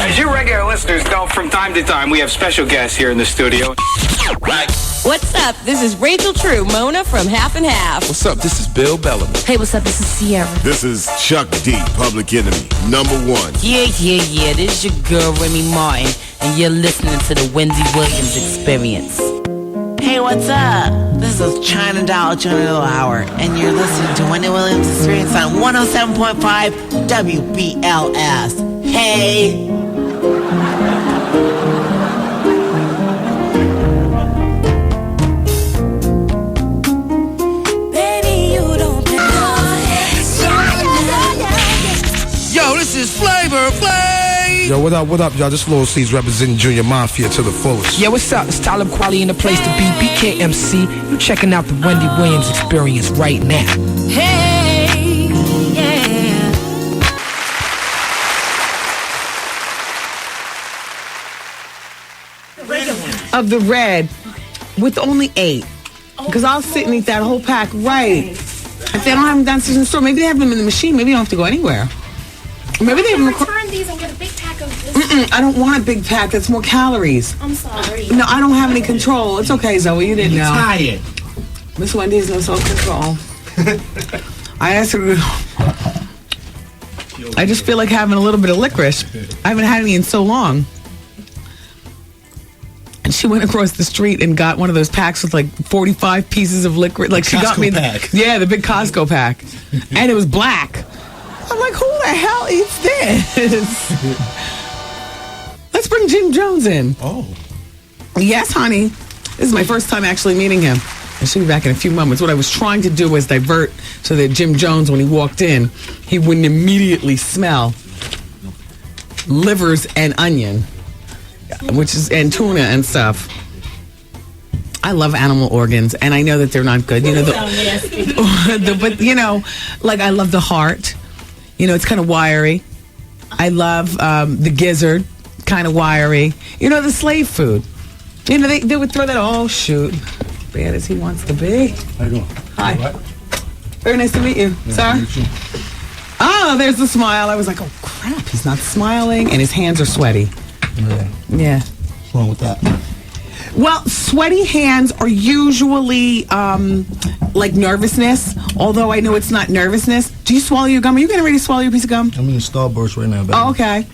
As you regular listeners know, from time to time, we have special guests here in the studio. What's up? This is Rachel True, Mona from Half and Half. What's up? This is Bill Bellamy. Hey, what's up? This is Sierra. This is Chuck D, Public Enemy, #1. Yeah. This is your girl, Remy Martin, and you're listening to the Wendy Williams Experience. Hey, what's up? This is China Doll General Hour, and you're listening to Wendy Williams Experience on 107.5 WBLS. Hey! Yo, this is Flavor Flav. Yo, what up, y'all? This Lil C's representing Junior Mafia to the fullest. Yo, what's up? It's Talib Kweli in the place to be. BKMC. You checking out the Wendy Williams Experience right now. Hey, yeah. Of the red with only 8. Because I'll sit and eat that whole pack, right. If they don't have them downstairs in the store, maybe they have them in the machine. Maybe you don't have to go anywhere. Maybe they have them. Return these and get a big pack of this. I don't want a big pack. That's more calories. I'm sorry. No, I don't have any control. It's okay, Zoe. You didn't know. Tired. Miss Wendy has no self-control. I asked her. I just feel like having a little bit of licorice. I haven't had any in so long. And she went across the street and got one of those packs with like 45 pieces of licorice. Like she got me, yeah, the big Costco pack, and it was black. I'm like, who the hell eats this? Let's bring Jim Jones in. Oh. Yes, honey. This is my first time actually meeting him. I should be back in a few moments. What I was trying to do was divert so that Jim Jones, when he walked in, he wouldn't immediately smell livers and onion, and tuna and stuff. I love animal organs, and I know that they're not good. You know, but you know, like I love the heart. You know, it's kind of wiry. I love the gizzard, kind of wiry. You know, the slave food. You know, they would throw that. Oh shoot, bad as he wants to be. How you doing? Hi. Very nice to meet you, sir. Oh, there's the smile. I was like, oh crap, he's not smiling, and his hands are sweaty. Yeah. What's wrong with that? Well, sweaty hands are usually like nervousness, although I know it's not nervousness. Do you swallow your gum? Are you getting ready to swallow your piece of gum? I'm in Starburst right now, baby. Oh, okay.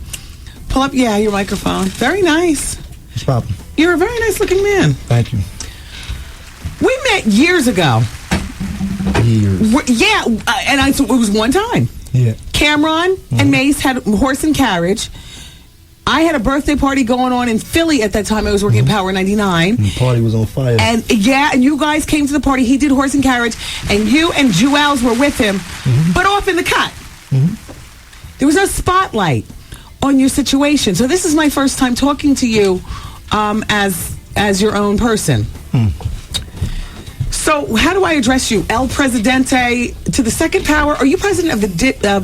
Pull up, your microphone. Very nice. What's poppin'? You're a very nice looking man. Thank you. We met years ago. Years. So it was one time. Yeah. Cameron and Mace had horse and carriage. I had a birthday party going on in Philly at that time. I was working at Power 99. And the party was on fire. And you guys came to the party. He did horse and carriage, and you and Jewels were with him, but off in the cut. There was no spotlight on your situation. So this is my first time talking to you as your own person. So how do I address you? El Presidente to the second power? Are you president of the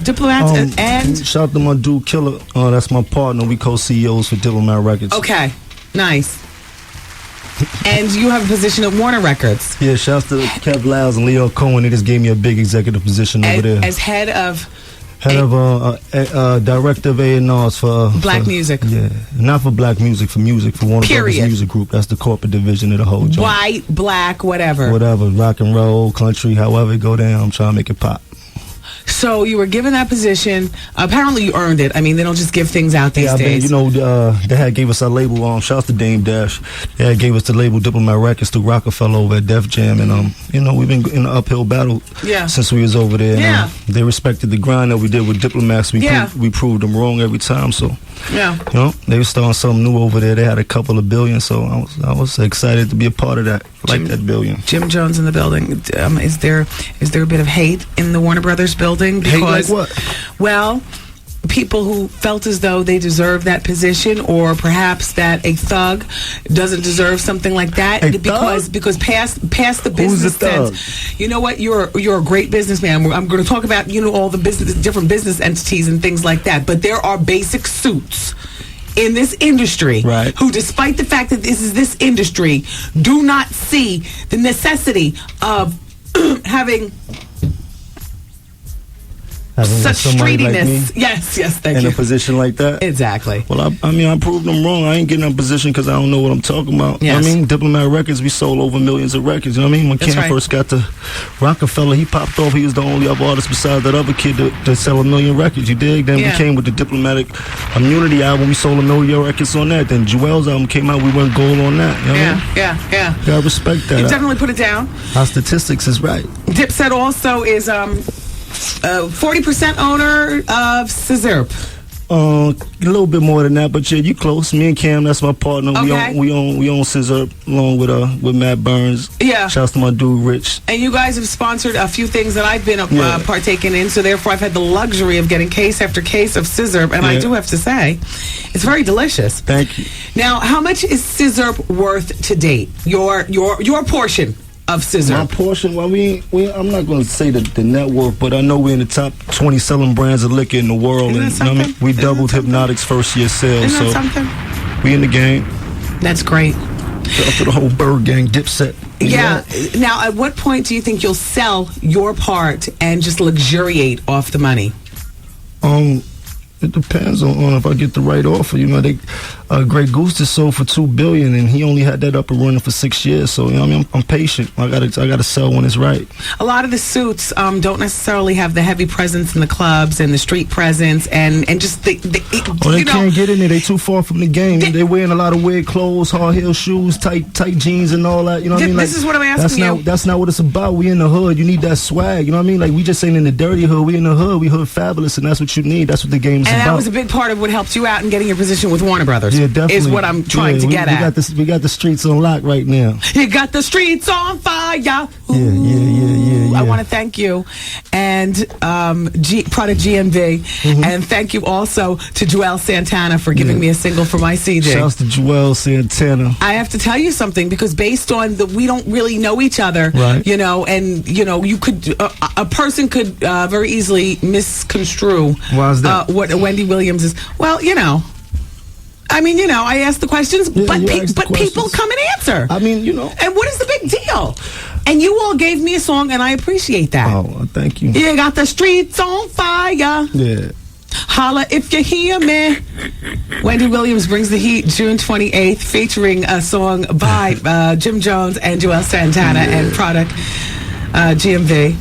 Diplomats? And shout out to my dude Killer. That's my partner. We co-CEOs for Diplomat Records. Okay, nice. And you have a position at Warner Records. Yeah, shout out to Kev Lyles and Leo Cohen. They just gave me a big executive position over there. As head of director of A&Rs for Black music. Yeah, not for black music, for Warner Brothers Music Group. That's the corporate division of the whole joint. White, black, whatever, rock and roll, country, however it go down. I'm trying to make it pop. So you were given that position. Apparently you earned it. I mean, they don't just give things out these days. They had gave us our label. Shout out to Dame Dash. They had gave us the label Diplomat Records through Rockefeller over at Def Jam, and we've been in an uphill battle since we was over there. And, they respected the grind that we did with Diplomats. We proved them wrong every time. So they were starting something new over there. They had a couple of billion, so I was excited to be a part of that. That billion. Jim Jones in the building. Is there a bit of hate in the Warner Brothers building? Because, hate like what? Well, people who felt as though they deserved that position, or perhaps that a thug doesn't deserve something like that, because past the business sense. You know what? You're a great businessman. I'm going to talk about all the different business entities and things like that. But there are basic suits in this industry who, despite the fact that this is this industry, do not see the necessity of having such somebody like me streetiness. Yes, thank you. in a position like that. Exactly. Well, I mean, I proved them wrong. I ain't getting in a position because I don't know what I'm talking about. Yes. I mean, Diplomat Records, we sold over millions of records. You know what I mean? When That's Cam right. first got to Rockefeller, he popped off. He was the only other artist besides that other kid to sell 1 million records. You dig? Then we came with the Diplomatic Immunity album. We sold 1 million records on that. Then Jewel's album came out. We went gold on that. You know what I mean? Yeah. You gotta respect that. You definitely put it down. Our statistics is right. Dipset also is 40% owner of Scissorp. A little bit more than that, but yeah, you close. Me and Cam, that's my partner. Okay. We own Scissor along with Matt Burns. Yeah. Shouts to my dude Rich. And you guys have sponsored a few things that I've been partaking in, so therefore I've had the luxury of getting case after case of Scissorp, and I do have to say, it's very delicious. Thank you. Now, how much is Scissorp worth to date? Your portion of Scissorp. My portion, well, I'm not going to say the net worth, but I know we're in the top 20 selling brands of liquor in the world. Isn't that and something? I mean, we doubled Hypnotic's first year sales. Isn't that so something? We in the game. That's great. Shout out to the whole Bird Gang, Dipset. Yeah. Now, at what point do you think you'll sell your part and just luxuriate off the money? It depends on if I get the right offer. You know, Grey Goose just sold for $2 billion, and he only had that up and running for 6 years. So you know, what I mean, I'm patient. I gotta sell when it's right. A lot of the suits don't necessarily have the heavy presence in the clubs and the street presence, and just they can't get in there. They too far from the game. They wearing a lot of weird clothes, hard heel shoes, tight jeans, and all that. You know what I mean? This is what I'm asking you. That's not what it's about. We in the hood. You need that swag. You know what I mean? Like, we just ain't in the dirty hood. We in the hood. We hood fabulous, and that's what you need. That's what the game's about. And that was a big part of what helped you out in getting your position with Warner Brothers. Yeah, definitely. Is what I'm trying to get at. We got the streets on lock right now. You got the streets on fire. Yeah. I want to thank you and Product GMV, and thank you also to Joel Santana for giving me a single for my CD. Shouts to Joel Santana. I have to tell you something, because based on we don't really know each other, right? You know, and you know, you could a person could very easily misconstrue what Wendy Williams is. Well, you know. I mean, you know, I ask the questions, but people come and answer. I mean, you know. And what is the big deal? And you all gave me a song, and I appreciate that. Oh, thank you. You got the streets on fire. Yeah. Holla if you hear me. Wendy Williams brings the heat June 28th, featuring a song by Jim Jones and Joel Santana and Product GMV.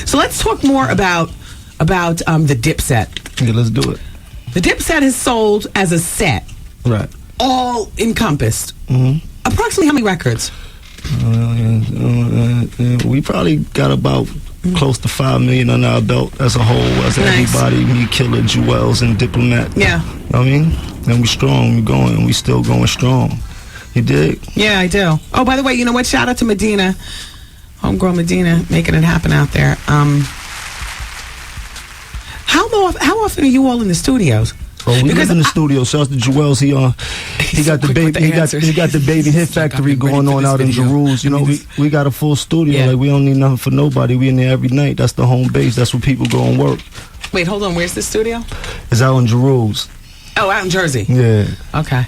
So let's talk more about the Dipset. Yeah, let's do it. The Dipset is sold as a set. Right. All encompassed. Approximately how many records? We probably got about close to 5 million on our belt as a whole, as everybody, me, Killer, Jewels, and Diplomat. Yeah. You know what I mean? And we strong, we still going strong. You dig? Yeah, I do. Oh, by the way, you know what? Shout out to Medina, homegirl Medina, making it happen out there. How often are you all in the studios? Oh, we live in the studio. Shouts to Jewels. He got the baby hit factory going on out in Jerusalem. You know, we got a full studio. Yeah. Like, we don't need nothing for nobody. We in there every night. That's the home base. That's where people go and work. Wait, hold on. Where's the studio? It's out in Jerusalem. Oh, out in Jersey. Yeah. Okay.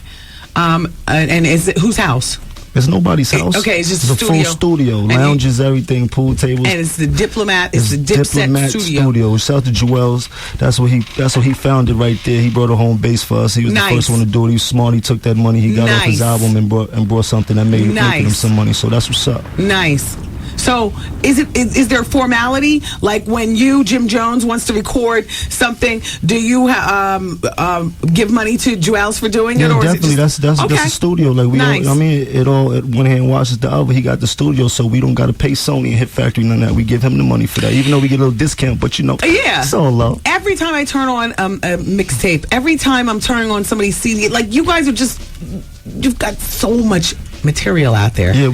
And is it whose house? It's nobody's house. Okay, it's just a full studio. Lounges, everything, pool tables. And it's the Diplomat. It's the Dipset studio. Shout out to Jewels. That's what he founded right there. He brought a home base for us. He was the first one to do it. He was smart. He took that money he got off his album and brought something that made him some money. So that's what's up. Nice. So is there a formality, like when you, Jim Jones, wants to record something, do you give money to Jewels for doing it? Or Definitely. Is it that's a studio. Like, we don't, I mean, it all at one hand washes the other. He got the studio, so we don't got to pay Sony and Hit Factory none of that. We give him the money for that, even though we get a little discount. But you know, it's all low. Every time I turn on a mixtape, every time I'm turning on somebody's CD, like, you guys are you've got so much material out there. Yeah,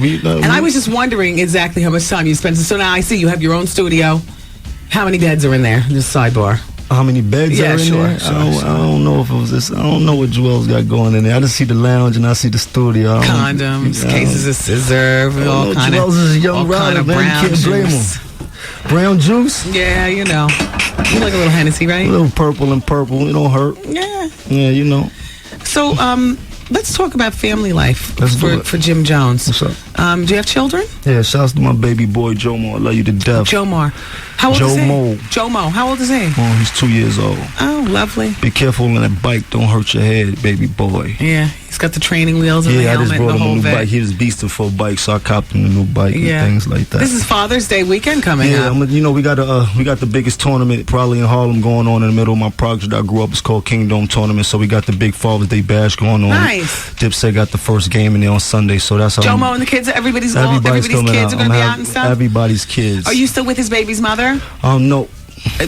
I was just wondering exactly how much time you spend. So now I see you have your own studio. How many beds are in there? Just sidebar. How many beds are in there? I don't know if it was this. I don't know what Joel's got going in there. I just see the lounge and I see the studio. Condoms, cases of scissor, all kind Joel's is a young of brown juice. Brown juice? Yeah, you know. You like a little Hennessy, right? A little purple and purple. It don't hurt. Yeah. Yeah, you know. So, let's talk about family life for Jim Jones. What's up? Do you have children? Yeah, shouts to my baby boy, Joe Moore. I love you to death. Joe Moore. How old is he? Joe Moore. How old is he? Oh, he's 2 years old. Oh, lovely. Be careful on that bike. Don't hurt your head, baby boy. Yeah, he's got the training wheels and the helmet. I just brought him a new bike. He was beasting for a bike, so I copped him a new bike and things like that. This is Father's Day weekend coming up. Yeah, you know, we got the biggest tournament probably in Harlem going on in the middle of my project I grew up. It's called Kingdom Tournament, so we got the big Father's Day bash going on. Nice. Dipset got the first game in there on Sunday, so that's how Jomo and the kids, everybody's kids are going to be out and stuff? Everybody's kids. Are you still with his baby's mother? No.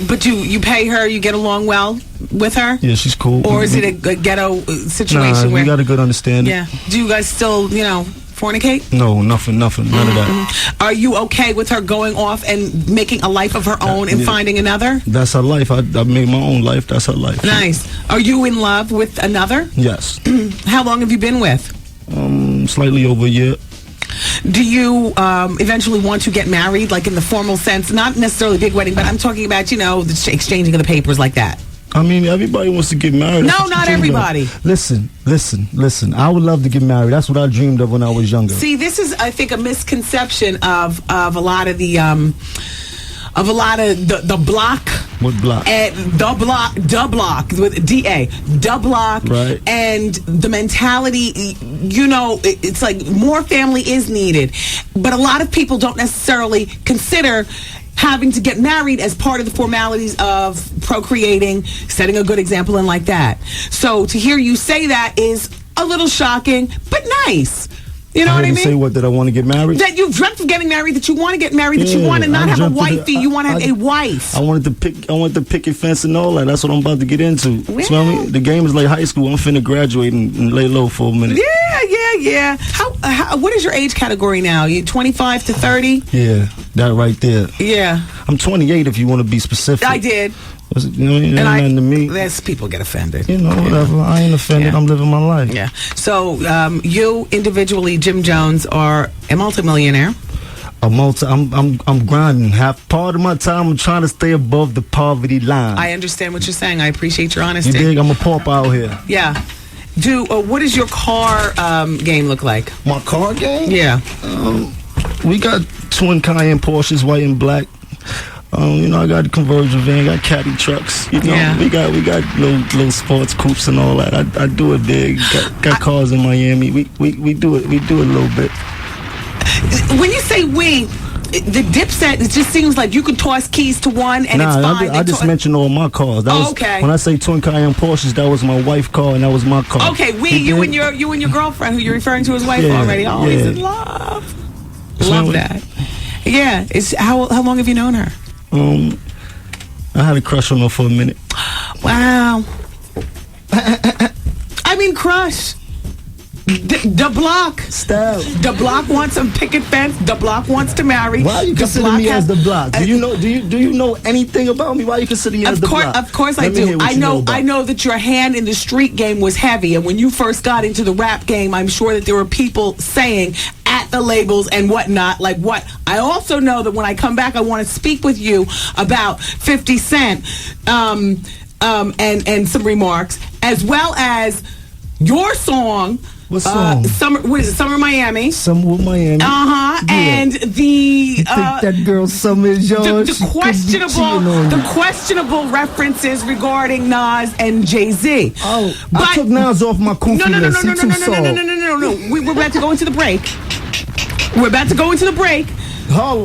But you pay her, you get along well with her? Yeah, she's cool. Or is it a ghetto situation where... we got a good understanding. Yeah. Do you guys still, fornicate? No, nothing, none of that. Are you okay with her going off and making a life of her own and finding another? That's her life. I made my own life. That's her life. Nice. Are you in love with another? Yes. How long have you been with? Slightly over a year. Do you eventually want to get married, like in the formal sense? Not necessarily big wedding, but I'm talking about, the exchanging of the papers like that. I mean, everybody wants to get married. No, not everybody. Listen. I would love to get married. That's what I dreamed of when I was younger. See, this is, I think, a misconception of a lot of the block. What block? And the block with DA, the block, right? And the mentality, it's like more family is needed, but a lot of people don't necessarily consider having to get married as part of the formalities of procreating, setting a good example, and like that. So to hear you say that is a little shocking, but nice. You know what I mean? Say what? That I want to get married? That you've dreamt of getting married, that you want to get married, that you want to not have a wifey, you want to have a wife. I wanted the picket fence and all that. That's what I'm about to get into. Yeah. So, I mean, the game is like high school. I'm finna graduate and lay low for a minute. Yeah. How? What is your age category now? You 25 to 30? Yeah, that right there. Yeah. I'm 28 if you want to be specific. I did. You know, nothing to me. People get offended. Whatever. I ain't offended. Yeah. I'm living my life. Yeah. So, you individually, Jim Jones, are a multimillionaire. I'm grinding. Half part of my time, I'm trying to stay above the poverty line. I understand what you're saying. I appreciate your honesty. You dig? I'm a pauper out here. Yeah. What does your car game look like? My car game? Yeah. We got twin Cayenne Porsches, white and black. I got a conversion van, got caddy trucks. We got little sports coupes and all that. I do it big. Got cars in Miami. We do it. We do it a little bit. When you say the Dipset, it just seems like you could toss keys to one and it's fine. I just mentioned all my cars. Okay. When I say twin Cayenne Porsches, that was my wife's car and that was my car. Okay, you and your girlfriend, who you're referring to as wife already. Oh, he's in love. Love that. Yeah. How long have you known her? I had a crush on her for a minute. Wow. I mean, crush. The block. Stop. The block wants a picket fence. The block wants to marry. Why are you considering me as the block? Do you know anything about me? Why are you considering me as the block? Of course I do. I know that your hand in the street game was heavy, and when you first got into the rap game, I'm sure that there were people saying at the labels and whatnot, like what. I also know that when I come back, I want to speak with you about 50 Cent and some remarks, as well as your song. What song? What is it? Summer Miami. Summer Miami. Yeah. And the you think that girl Summer is yours? The questionable references regarding Nas and Jay-Z. Oh, I took Nas off my Kofi list. No. We're about to go into the break.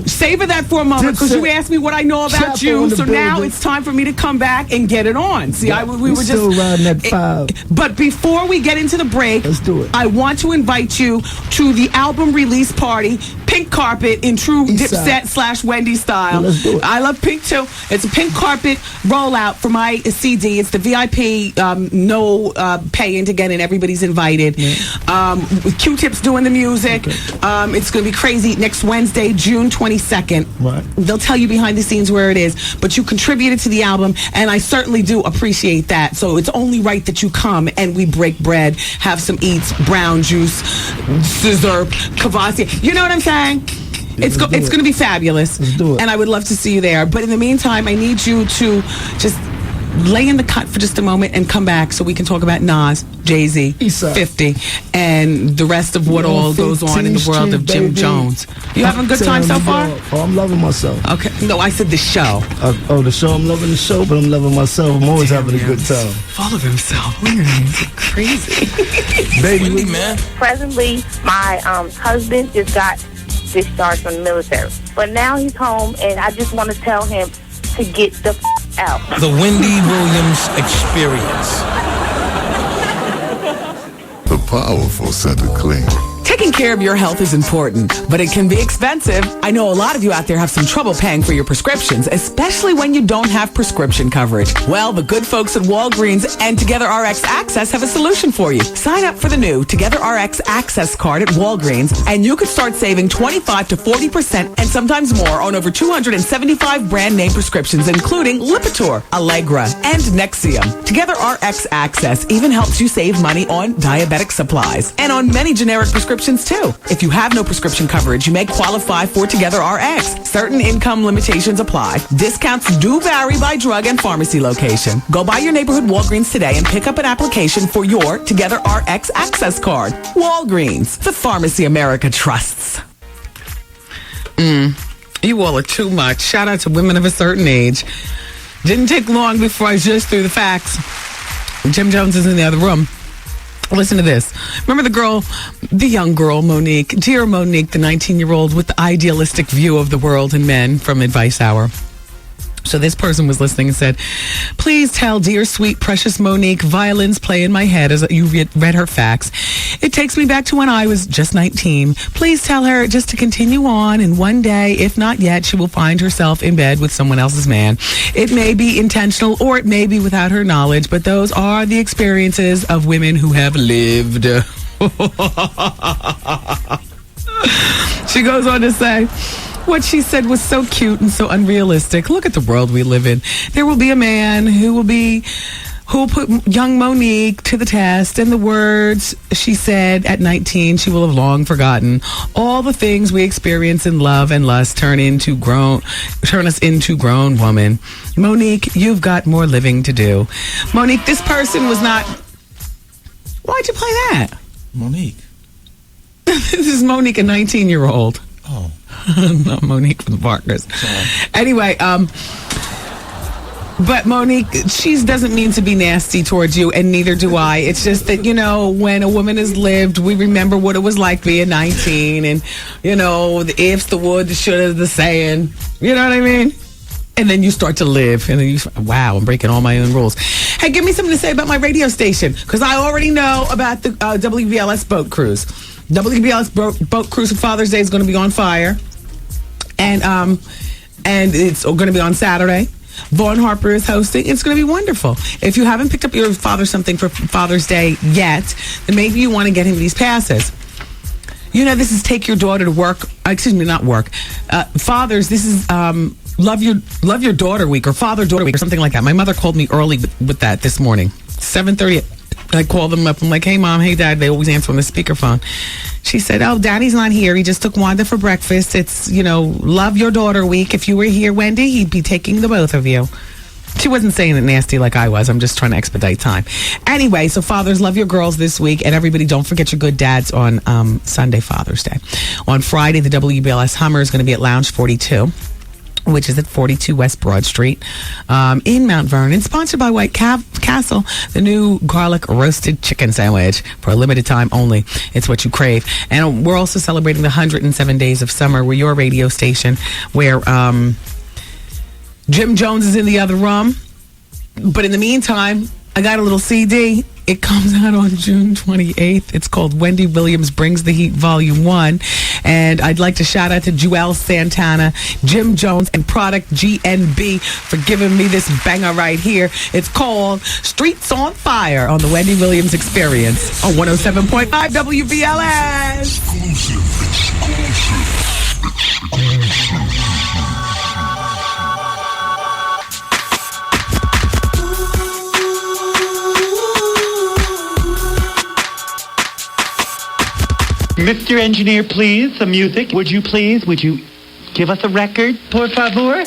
Savor that for a moment, because you asked me what I know about you. So now it's time for me to come back and get it on. See, we were still riding at 5. But before we get into the break, let's do it. I want to invite you to the album release party, pink carpet in true Dipset / Wendy style. Let's do it. I love pink too. It's a pink carpet rollout for my CD. It's the VIP, no paying to get in. Everybody's invited. With Q-Tips doing the music. Okay. It's going to be crazy. Next Wednesday, June 22nd. Right. They'll tell you behind the scenes where it is, but you contributed to the album, and I certainly do appreciate that. So it's only right that you come and we break bread, have some eats, brown juice, scissor, kvass. You know what I'm saying? It's going to be fabulous. Let's do it. And I would love to see you there. But in the meantime, I need you to just lay in the cut for just a moment and come back so we can talk about Nas, Jay-Z, 50, and the rest of what all goes on in the world of Jim Jones. You having a good time so far? Oh, I'm loving myself. Okay. No, I said the show. The show. I'm loving the show, but I'm loving myself. I'm always having a good time. Full of himself. Weird. Crazy. Baby, Wendy, man. Presently, my husband just got discharged from the military. But now he's home, and I just want to tell him to get the out. The Wendy Williams Experience. The powerful Santa Clean. Taking care of your health is important, but it can be expensive. I know a lot of you out there have some trouble paying for your prescriptions, especially when you don't have prescription coverage. Well, the good folks at Walgreens and Together RX Access have a solution for you. Sign up for the new Together RX Access card at Walgreens, and you could start saving 25 to 40% and sometimes more on over 275 brand name prescriptions, including Lipitor, Allegra, and Nexium. Together RX Access even helps you save money on diabetic supplies and on many generic prescriptions too. If you have no prescription coverage, you may qualify for Together RX. Certain income limitations apply. Discounts do vary by drug and pharmacy location. Go by your neighborhood Walgreens today and pick up an application for your Together RX Access card. Walgreens, the pharmacy America trusts. You all are too much. Shout out to women of a certain age. Didn't take long before I just threw the facts. Jim Jones is in the other room. Listen to this. Remember the young girl, Monique? Dear Monique, the 19-year-old with the idealistic view of the world and men from Advice Hour. So this person was listening and said, please tell dear, sweet, precious Monique, violins play in my head as you read her facts. It takes me back to when I was just 19. Please tell her just to continue on, and one day, if not yet, she will find herself in bed with someone else's man. It may be intentional or it may be without her knowledge, but those are the experiences of women who have lived. She goes on to say, what she said was so cute and so unrealistic. Look at the world we live in. There will be a man who will put young Monique to the test, and the words she said at 19 she will have long forgotten. All the things we experience in love and lust turn us into grown woman. Monique, you've got more living to do. Monique, this person was not... Why'd you play that? Monique. This is Monique, a 19-year-old. Oh. Not Monique from the Parkers. Anyway, but Monique, she doesn't mean to be nasty towards you, and neither do I. It's just that, when a woman has lived, we remember what it was like being 19, and, the ifs, the would, the shouldas, the saying. You know what I mean? And then you start to live, and then wow, I'm breaking all my own rules. Hey, give me something to say about my radio station, because I already know about the WBLS boat cruise. WBLS boat cruise for Father's Day is going to be on fire, and it's going to be on Saturday. Vaughn Harper is hosting. It's going to be wonderful. If you haven't picked up your father something for Father's Day yet, then maybe you want to get him these passes. This is take your daughter to work. Excuse me, not work. Fathers, this is love your daughter week or father daughter week or something like that. My mother called me early with that this morning, 7:30. I called them up. I'm like, hey, Mom, hey, Dad. They always answer on the speakerphone. She said, oh, Daddy's not here. He just took Wanda for breakfast. It's, love your daughter week. If you were here, Wendy, he'd be taking the both of you. She wasn't saying it nasty like I was. I'm just trying to expedite time. Anyway, so fathers, love your girls this week. And everybody, don't forget your good dads on Sunday, Father's Day. On Friday, the WBLS Hummer is going to be at Lounge 42. Which is at 42 West Broad Street in Mount Vernon. Sponsored by White Castle, the new garlic roasted chicken sandwich for a limited time only. It's what you crave. And we're also celebrating the 107 Days of Summer. We're your radio station where Jim Jones is in the other room. But in the meantime, I got a little CD. It comes out on June 28th. It's called Wendy Williams Brings the Heat Volume 1. And I'd like to shout out to Joel Santana, Jim Jones, and Product GNB for giving me this banger right here. It's called Streets on Fire on the Wendy Williams Experience on 107.5 WBLS. Mr. Engineer, please, the music. Would you give us a record, por favor?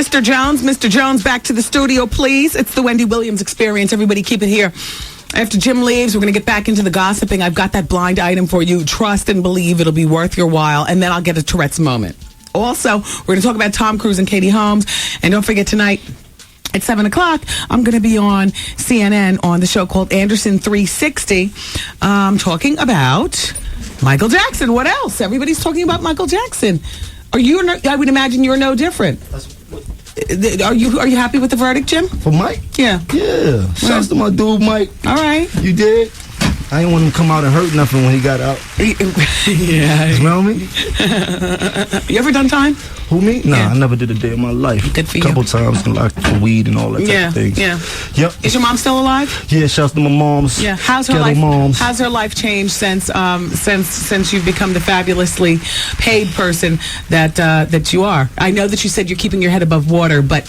Mr. Jones. Mr. Jones, back to the studio, please. It's the Wendy Williams Experience. Everybody keep it here. After Jim leaves, we're going to get back into the gossiping. I've got that blind item for you. Trust and believe it'll be worth your while. And then I'll get a Tourette's moment. Also, we're going to talk about Tom Cruise and Katie Holmes. And don't forget tonight, at 7 o'clock, I'm going to be on CNN on the show called Anderson 360, talking about Michael Jackson. What else? Everybody's talking about Michael Jackson. I would imagine you're no different. Are you happy with the verdict, Jim? For Mike? Yeah. Yeah. Shouts to my dude, Mike. All right. You did? I didn't want him to come out and hurt nothing when he got out. Yeah. You smell me? You ever done time? Who, me? Nah, I never did a day in my life. Good for you. A couple times, locked for weed and all that type of things. Yeah. Yep. Is your mom still alive? Yeah, shouts to my moms. Yeah. How's her ghetto life? Moms. How's her life changed since you've become the fabulously paid person that you are? I know that you said you're keeping your head above water, but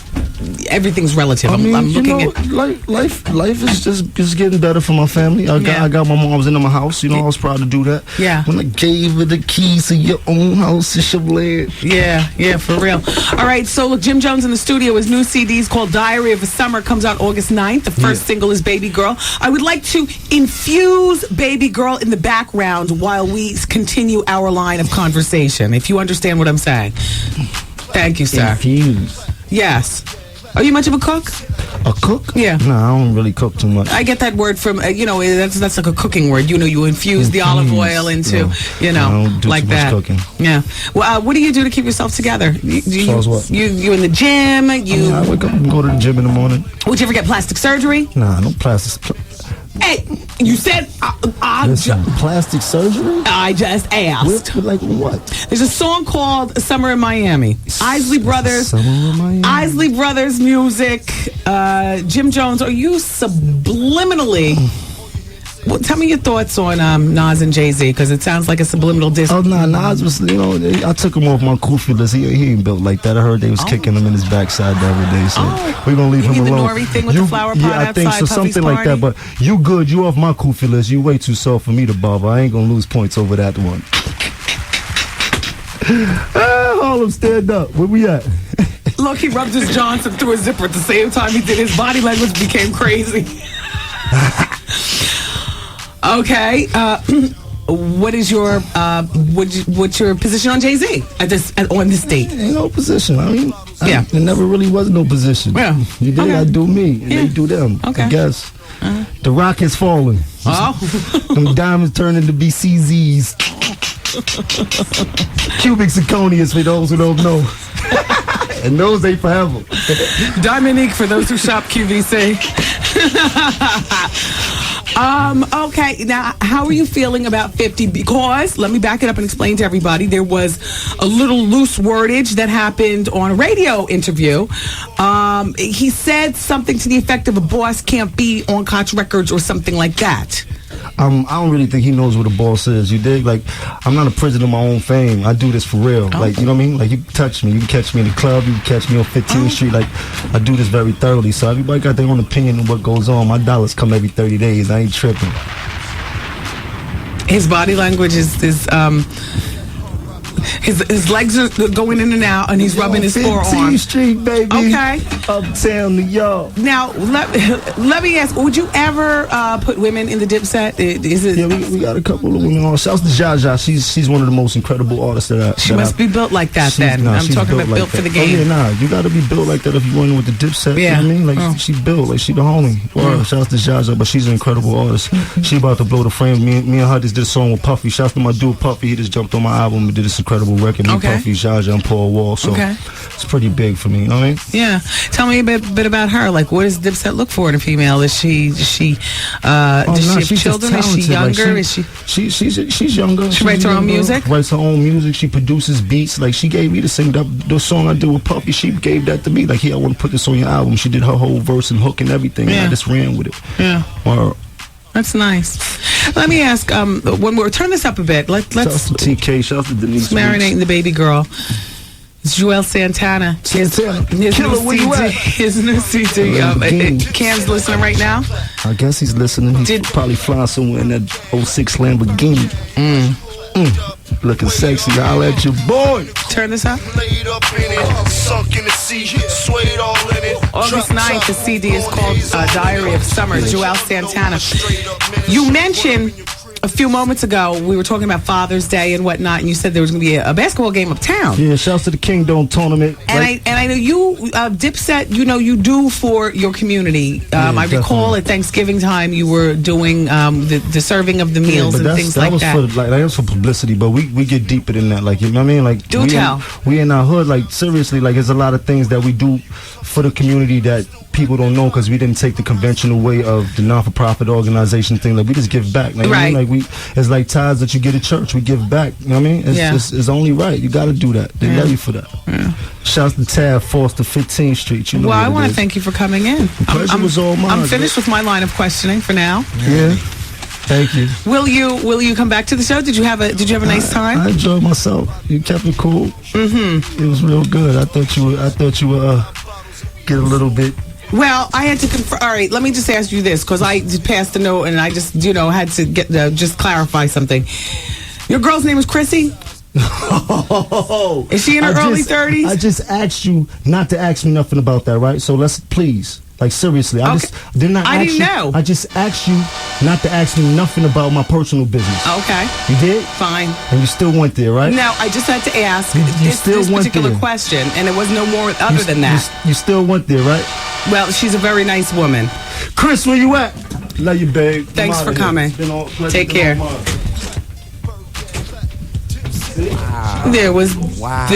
everything's relative. I mean, I'm looking at life is just getting better for my family. I got my mom's into my house. You know, I was proud to do that. Yeah. When I gave her the keys to your own house, it's your land. Yeah, for real. All right, so look, Jim Jones in the studio. His new CD is called Diary of a Summer. Comes out August 9th. The first single is Baby Girl. I would like to infuse Baby Girl in the background while we continue our line of conversation, if you understand what I'm saying. Thank you, sir. Infuse. Yes. Are you much of a cook? A cook? Yeah. No, I don't really cook too much. I get that word from, that's like a cooking word. You infuse the olive oil into, I don't do like too that. much cooking. Yeah. Well, what do you do to keep yourself together? What? You in the gym? I wake up and go to the gym in the morning. Would you ever get plastic surgery? Nah, no plastic. Hey, you said plastic surgery? I just asked. Like what? There's a song called "Summer in Miami." Isley Brothers. Summer in Miami. Isley Brothers music. Jim Jones. Are you subliminally? Well, tell me your thoughts on Nas and Jay-Z, because it sounds like a subliminal diss. Oh, nah, Nas was, I took him off my kufi list. He ain't built like that. I heard they was kicking him in his backside the other day, so we're going to leave him alone. The Nori thing with the flower pot I think so, outside something like that, but you good. You off my kufi list. You way too soft for me to bother. I ain't going to lose points over that one. Harlem, stand up. Where we at? Look, he rubbed his Johnson through his zipper at the same time he did. His body language became crazy. Okay, what is your what's your position on Jay-Z on this date? Ain't no position. I mean, there never really was no position. Yeah, you did. I do me, and they do them. Okay, I guess the rock has fallen. Oh, them diamonds turned into BCZs. Cubic zirconias for those who don't know. And those ain't forever. Dominique for those who shop QVC. Okay, now how are you feeling about 50? Because let me back it up and explain to everybody. There was a little loose wordage that happened on a radio interview. He said something to the effect of a boss can't be on Koch Records or something like that. I don't really think he knows what a boss is. You dig? Like, I'm not a prisoner of my own fame. I do this for real. Oh. Like, you know what I mean? Like, you can touch me. You can catch me in the club. You can catch me on 15th Street. Like, I do this very thoroughly. So everybody got their own opinion of what goes on. My dollars come every 30 days. I ain't tripping. His body language is his legs are going in and out, and he's rubbing his forearm. 15th Street, baby. Okay. Uptown New York. Now, let me ask, would you ever put women in the Dipset? Is it? Yeah, we got a couple of women on. Shouts to Jaja. She's one of the most incredible artists that She must be built like that then. I'm talking about built for the game. Oh, yeah, you got to be built like that if you want with the Dipset. Yeah. You know what I mean? Like, she built, like, she the homie. Shouts to Jaja, but she's an incredible artist. She about to blow the frame. Me and her just did a song with Puffy. Shouts to my dude Puffy. He just jumped on my album and did this incredible record. Me, Puffy, Jaja, and Paul Wall. So it's pretty big for me. You know what I mean? Yeah. Tell me a bit about her. Like, what does Dipset look for in a female? Is she does she have children? Is she younger? Like, she's younger. She writes her own music? Writes her own music. She produces beats. Like, she gave me to sing the song I did with Puffy. She gave that to me. Like, here, I want to put this on your album. She did her whole verse and hook and everything. And I just ran with it. Yeah. That's nice. Let me ask, when we turn this up a bit, let's TK, shout out to Denise. Marinating the baby girl. It's Joel Santana. His new CD. Cam's listening right now? I guess he's listening. He's probably flying somewhere in that 06 Lamborghini. Looking sexy. I'll let your boy. Turn this up. August 9th, the CD is called Diary of Summer, Joel Santana. You mentioned a few moments ago, we were talking about Father's Day and whatnot, and you said there was going to be a basketball game uptown. Yeah, shouts to the King Dome tournament. And I know you, Dipset, you do for your community. I recall at Thanksgiving time you were doing the serving of the meals and things like that. That was for publicity, but we get deeper than that. Like, you know what I mean? Like, we in our hood, like, seriously, like, there's a lot of things that we do for the community that people don't know because we didn't take the conventional way of the non-for-profit organization thing. Like, we just give back. Like, right. Like, it's like tithes that you get at church. We give back. You know what I mean? It's only right. You got to do that. They love you for that. Yeah. Shouts to Tab Foster, 15th Street. You know. Well, I want to thank you for coming in. The pleasure was all mine. I'm finished with my line of questioning for now. Yeah. Thank you. Will you come back to the show? Did you have a nice time? I enjoyed myself. You kept it cool. Mm-hmm. It was real good. I thought you would get a little bit. Well, I had to confirm. All right, let me just ask you this, because I passed the note and I just, had to get just clarify something. Your girl's name is Chrissy? Is she in her early 30s? I just asked you not to ask me nothing about that, right? So let's please. Like, seriously, I didn't know. I just asked you not to ask me nothing about my personal business. Okay. You did? Fine. And you still went there, right? No, I just had to ask this particular question, and it was no more other than that. You still went there, right? Well, she's a very nice woman. Chris, where you at? Love you, babe. Thanks for coming. Take care. Wow. There was. Wow.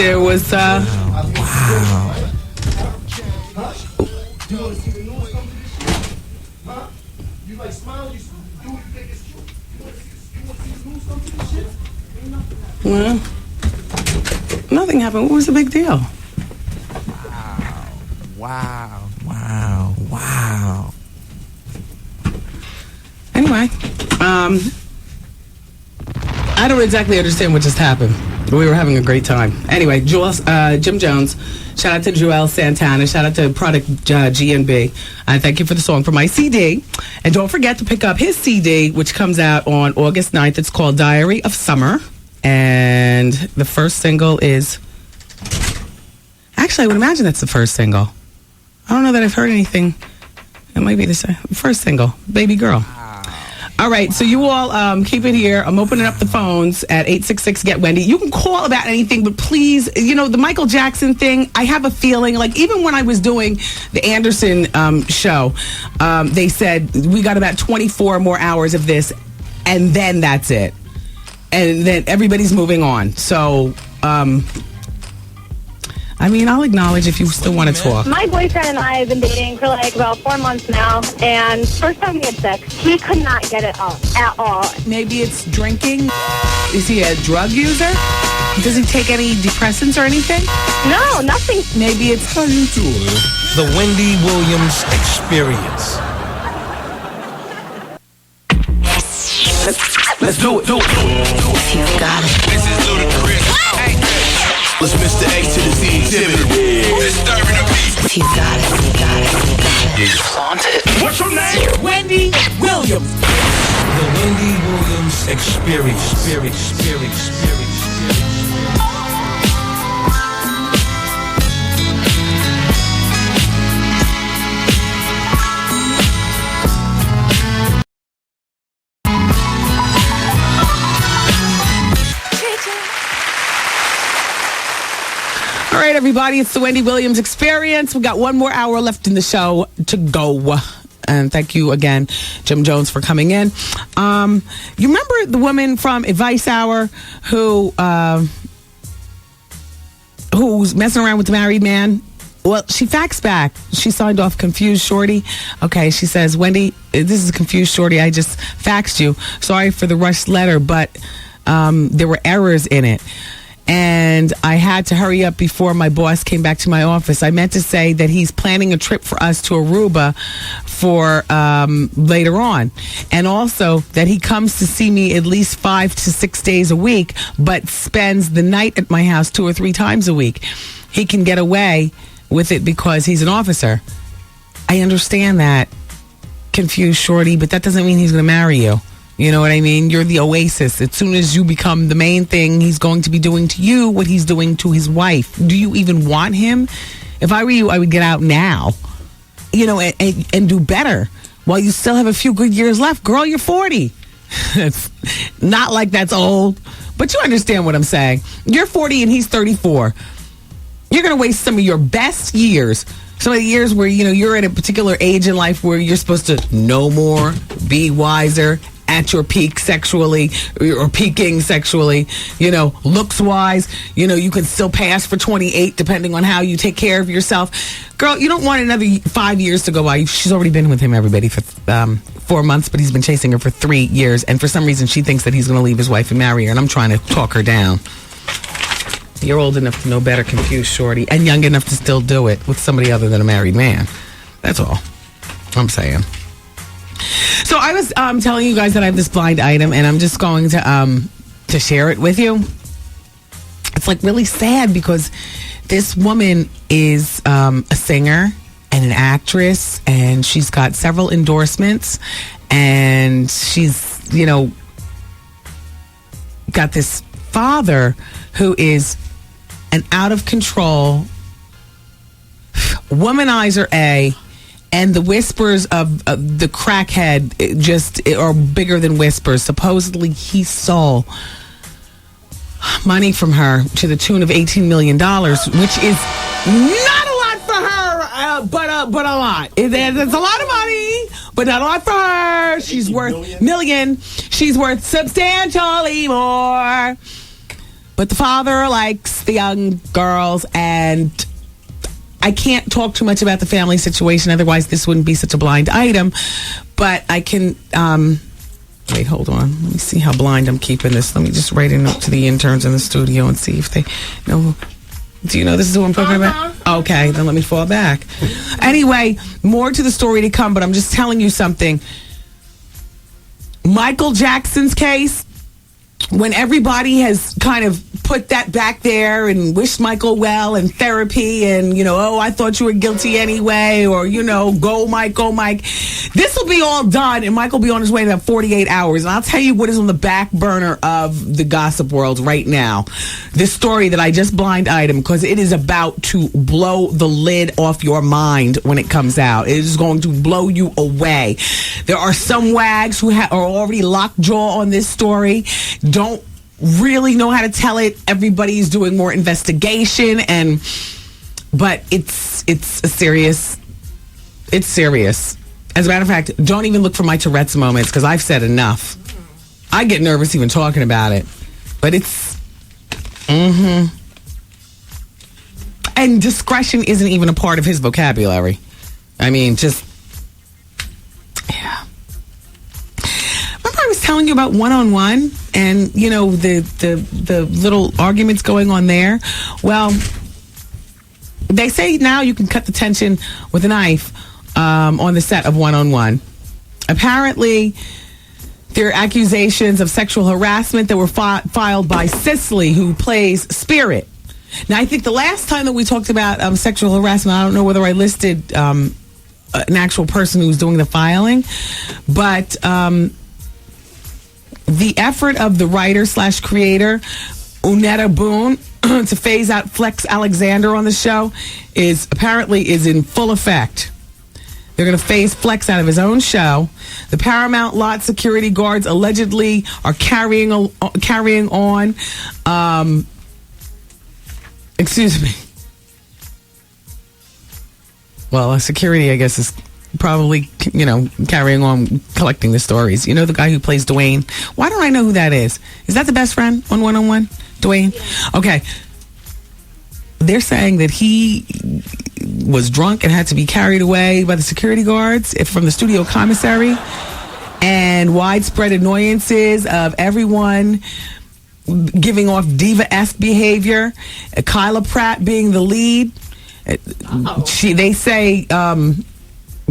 You want to see the news something? Huh? You like smile? You think it's true? You want to see the news something shit? Ain't nothing happened. Well, nothing happened. What was the big deal? Wow. Anyway, I don't exactly understand what just happened. We were having a great time. Anyway, Jim Jones. Shout out to Joel Santana. Shout out to Product G&B. And thank you for the song for my CD. And don't forget to pick up his CD, which comes out on August 9th. It's called Diary of Summer. And the first single is... Actually, I would imagine that's the first single. I don't know that I've heard anything. It might be the first single, Baby Girl. All right, so you all keep it here. I'm opening up the phones at 866-GET-WENDY. You can call about anything, but please, the Michael Jackson thing, I have a feeling, like even when I was doing the Anderson show, they said we got about 24 more hours of this, and then that's it. And then everybody's moving on. So, I'll acknowledge if you still want to talk. My boyfriend and I have been dating for like about 4 months now, and first time we had sex, he could not get it up at all. Maybe it's drinking. Is he a drug user? Does he take any depressants or anything? No, nothing. Maybe it's... How you doing? The Wendy Williams Experience. Let's do it. You got it. This is ludicrous. Let's Mr. A to the Z exhibit. Disturbing the beat. You got it. What's your name? Wendy Williams. The Wendy Williams Experience. All right, everybody, it's the Wendy Williams Experience. We got 1 more hour left in the show to go. And thank you again, Jim Jones, for coming in. You remember the woman from Advice Hour who's messing around with the married man? Well, she faxed back. She signed off Confused Shorty. Okay, she says, Wendy, this is Confused Shorty. I just faxed you. Sorry for the rushed letter, but there were errors in it. And I had to hurry up before my boss came back to my office. I meant to say that he's planning a trip for us to Aruba for later on. And also that he comes to see me at least 5 to 6 days a week, but spends the night at my house 2 or 3 times a week. He can get away with it because he's an officer. I understand that, Confused Shorty, but that doesn't mean he's going to marry you. You know what I mean? You're the oasis. As soon as you become the main thing, he's going to be doing to you what he's doing to his wife. Do you even want him? If I were you, I would get out now, and do better while you still have a few good years left. Girl, you're 40. It's not like that's old, but you understand what I'm saying. You're 40 and he's 34. You're going to waste some of your best years. Some of the years where, you're at a particular age in life where you're supposed to know more, be wiser, at your peak sexually or peaking sexually, looks wise, you can still pass for 28 depending on how you take care of yourself. Girl, you don't want another 5 years to go by. She's already been with him, everybody, for 4 months, but he's been chasing her for 3 years. And for some reason, she thinks that he's going to leave his wife and marry her. And I'm trying to talk her down. You're old enough to know better, confused, shorty, and young enough to still do it with somebody other than a married man. That's all I'm saying. So I was telling you guys that I have this blind item, and I'm just going to share it with you. It's like really sad because this woman is a singer and an actress, and she's got several endorsements, and she's got this father who is an out of control womanizer and the whispers of the crackhead just are bigger than whispers. Supposedly he stole money from her to the tune of $18 million, which is not a lot for her, but a lot. It's a lot of money, but not a lot for her. She's worth million. She's worth substantially more. But the father likes the young girls, and I can't talk too much about the family situation, otherwise this wouldn't be such a blind item. But I can, wait, hold on. Let me see how blind I'm keeping this. Let me just write a note to the interns in the studio and see if they know. Do you know this is who I'm talking about? Okay, then let me fall back. Anyway, more to the story to come, but I'm just telling you something. Michael Jackson's case, when everybody has kind of put that back there and wished Michael well and therapy and, I thought you were guilty anyway, or, go Mike. This will be all done and Michael will be on his way in about 48 hours. And I'll tell you what is on the back burner of the gossip world right now. This story that I just blind item, because it is about to blow the lid off your mind when it comes out. It is going to blow you away. There are some wags who are already lockjaw on this story. Don't really know how to tell it. Everybody's doing more investigation, but it's serious. It's serious. As a matter of fact, don't even look for my Tourette's moments because I've said enough. I get nervous even talking about it, but it's and discretion isn't even a part of his vocabulary. I mean, just yeah. Remember I was telling you about one-on-one and, the little arguments going on there? Well, they say now you can cut the tension with a knife on the set of one-on-one. Apparently, there are accusations of sexual harassment that were filed by Cicely, who plays Spirit. Now, I think the last time that we talked about sexual harassment, I don't know whether I listed an actual person who was doing the filing, but the effort of the writer/creator, Unetta Boone, to phase out Flex Alexander on the show is in full effect. They're going to phase Flex out of his own show. The Paramount lot security guards allegedly are carrying on. Excuse me. Well, security, I guess, is probably, carrying on collecting the stories. The guy who plays Dwayne. Why don't I know who that is? Is that the best friend on One-on-One? Dwayne? Yeah. Okay. They're saying that he was drunk and had to be carried away by the security guards from the studio commissary, and widespread annoyances of everyone giving off diva-esque behavior. Kyla Pratt being the lead. They say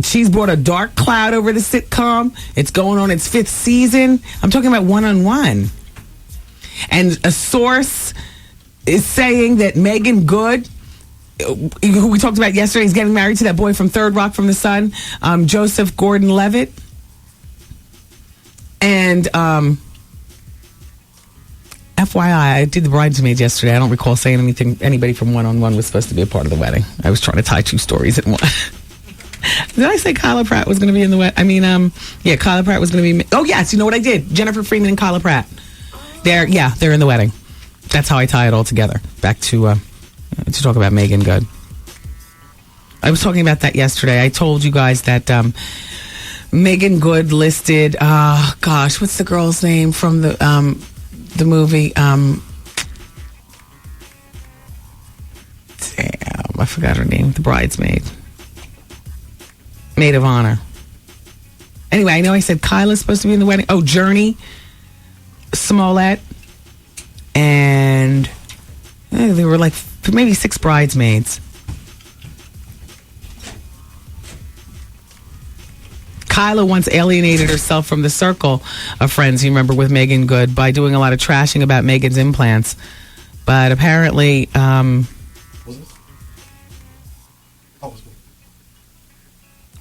she's brought a dark cloud over the sitcom. It's going on its 5th season. I'm talking about One-on-One. And a source is saying that Megan Good, who we talked about yesterday, is getting married to that boy from Third Rock from the Sun, Joseph Gordon-Levitt. And FYI, I did the bridesmaids yesterday. I don't recall saying anything. Anybody from One-on-One was supposed to be a part of the wedding. I was trying to tie two stories at one. Did I say Kyla Pratt was going to be in the wedding? I mean, yeah, Kyla Pratt was going to be. Oh, yes. You know what I did? Jennifer Freeman and Kyla Pratt. They're in the wedding. That's how I tie it all together. Back to talk about Megan Good. I was talking about that yesterday. I told you guys that Megan Good listed. Gosh, what's the girl's name from the movie? Damn, I forgot her name. The bridesmaid. Maid of honor. Anyway, I know I said Kyla's supposed to be in the wedding. Oh, Journey Smollett. And there were like maybe 6 bridesmaids. Kyla once alienated herself from the circle of friends, you remember, with Megan Good by doing a lot of trashing about Megan's implants. But apparently...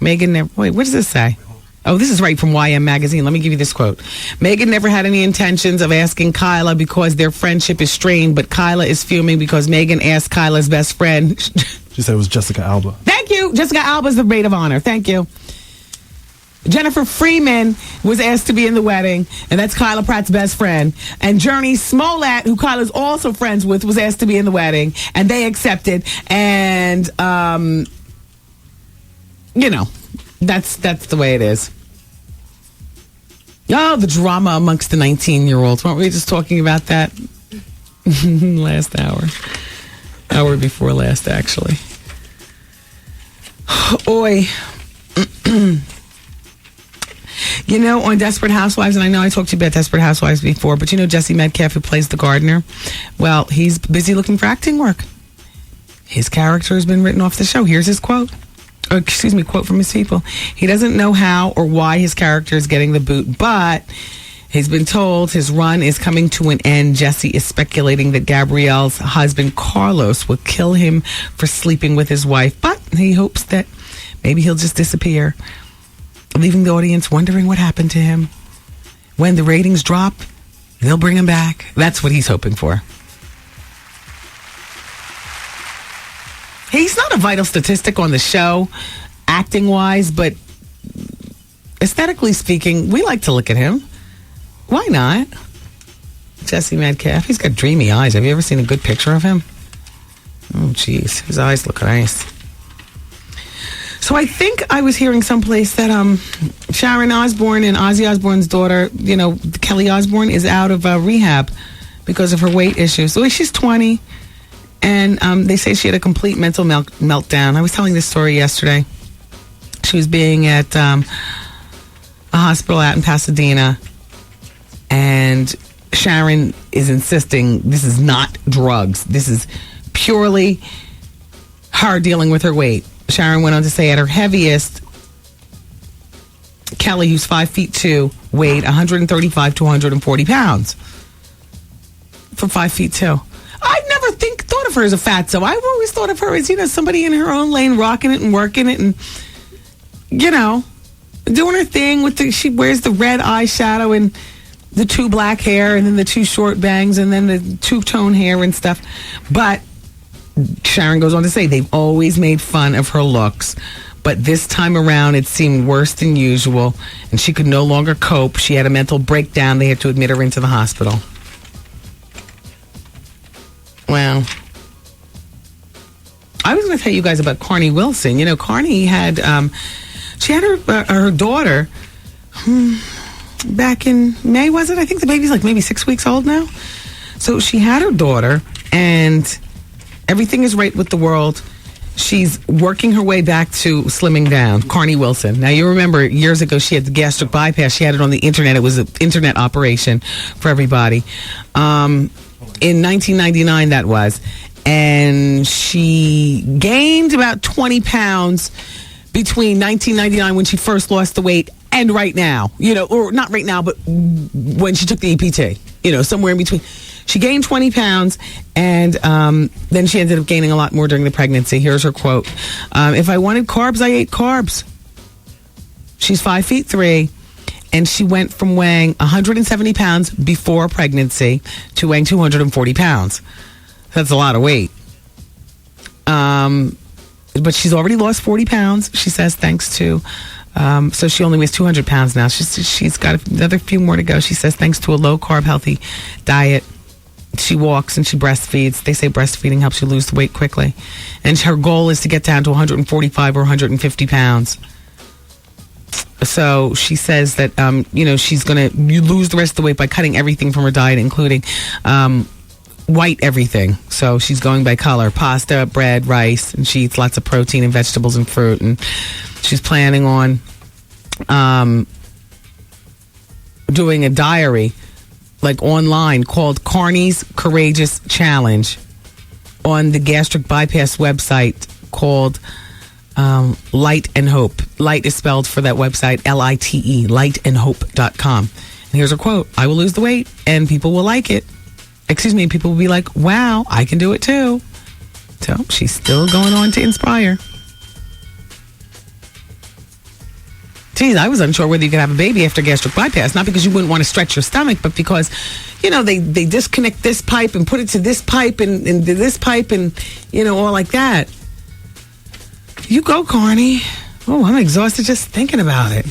Megan never... Wait, what does this say? Oh, this is right from YM Magazine. Let me give you this quote. Megan never had any intentions of asking Kyla because their friendship is strained, but Kyla is fuming because Megan asked Kyla's best friend... She said it was Jessica Alba. Thank you. Jessica Alba's the maid of honor. Thank you. Jennifer Freeman was asked to be in the wedding, and that's Kyla Pratt's best friend. And Journey Smollett, who Kyla's also friends with, was asked to be in the wedding, and they accepted. And, you know, that's the way it is. Oh, the drama amongst the 19-year-olds. Weren't we just talking about that last hour? Hour before last, actually. Oi. You know, on Desperate Housewives, and I know I talked to you about Desperate Housewives before, but you know Jesse Metcalfe, who plays the gardener? Well, he's busy looking for acting work. His character has been written off the show. Here's his quote. Quote from his people. He doesn't know how or why his character is getting the boot, but he's been told his run is coming to an end. Jesse is speculating that Gabrielle's husband, Carlos, will kill him for sleeping with his wife, but he hopes that maybe he'll just disappear, leaving the audience wondering what happened to him. When the ratings drop, they'll bring him back. That's what he's hoping for. He's not a vital statistic on the show, acting-wise, but aesthetically speaking, we like to look at him. Why not? Jesse Metcalfe. He's got dreamy eyes. Have you ever seen a good picture of him? Oh, jeez. His eyes look nice. So I think I was hearing someplace that Sharon Osbourne and Ozzy Osbourne's daughter, you know, Kelly Osbourne, is out of rehab because of her weight issues. So she's 20, and they say she had a complete mental meltdown. I was telling this story yesterday. She was being at a hospital out in Pasadena, and Sharon is insisting this is not drugs. This is purely her dealing with her weight. Sharon went on to say at her heaviest, Kelly, who's 5'2", weighed 135 to 140 pounds. For 5'2". I never thought of her as a fatso. I've always thought of her as, you know, somebody in her own lane, rocking it and working it and, you know, doing her thing with she wears the red eyeshadow and the 2 black hair and then the 2 short bangs and then the 2-tone hair and stuff. But Sharon goes on to say they've always made fun of her looks, but this time around it seemed worse than usual, and she could no longer cope. She had a mental breakdown. They had to admit her into the hospital. Well, I was going to tell you guys about Carney Wilson. You know, Carney had she had her daughter back in May, was it? I think the baby's like maybe 6 weeks old now. So she had her daughter, and everything is right with the world. She's working her way back to slimming down. Carney Wilson. Now, you remember years ago she had the gastric bypass. She had it on the internet. It was an internet operation for everybody. In 1999, that was. And she gained about 20 pounds between 1999 when she first lost the weight and right now. You know, or not right now, but when she took the EPT. You know, somewhere in between. She gained 20 pounds, and then she ended up gaining a lot more during the pregnancy. Here's her quote. If I wanted carbs, I ate carbs. She's 5'3", and she went from weighing 170 pounds before pregnancy to weighing 240 pounds. That's a lot of weight. But she's already lost 40 pounds, she says, thanks to, so she only weighs 200 pounds now. She's got another few more to go. She says, thanks to a low-carb, healthy diet. She walks and she breastfeeds. They say breastfeeding helps you lose the weight quickly. And her goal is to get down to 145 or 150 pounds. So she says that, she's going to lose the rest of the weight by cutting everything from her diet, including white everything. So she's going by color: pasta, bread, rice, and she eats lots of protein and vegetables and fruit. And she's planning on doing a diary, like online, called Carney's Courageous Challenge on the gastric bypass website called Light and Hope. Light is spelled for that website LITE, lightandhope.com. And here's her quote: "I will lose the weight and people will like it. People will be like, wow, I can do it too." So she's still going on to inspire. Geez, I was unsure whether you could have a baby after gastric bypass. Not because you wouldn't want to stretch your stomach, but because, they disconnect this pipe and put it to this pipe and to this pipe and, all like that. You go, Carney. Oh, I'm exhausted just thinking about it.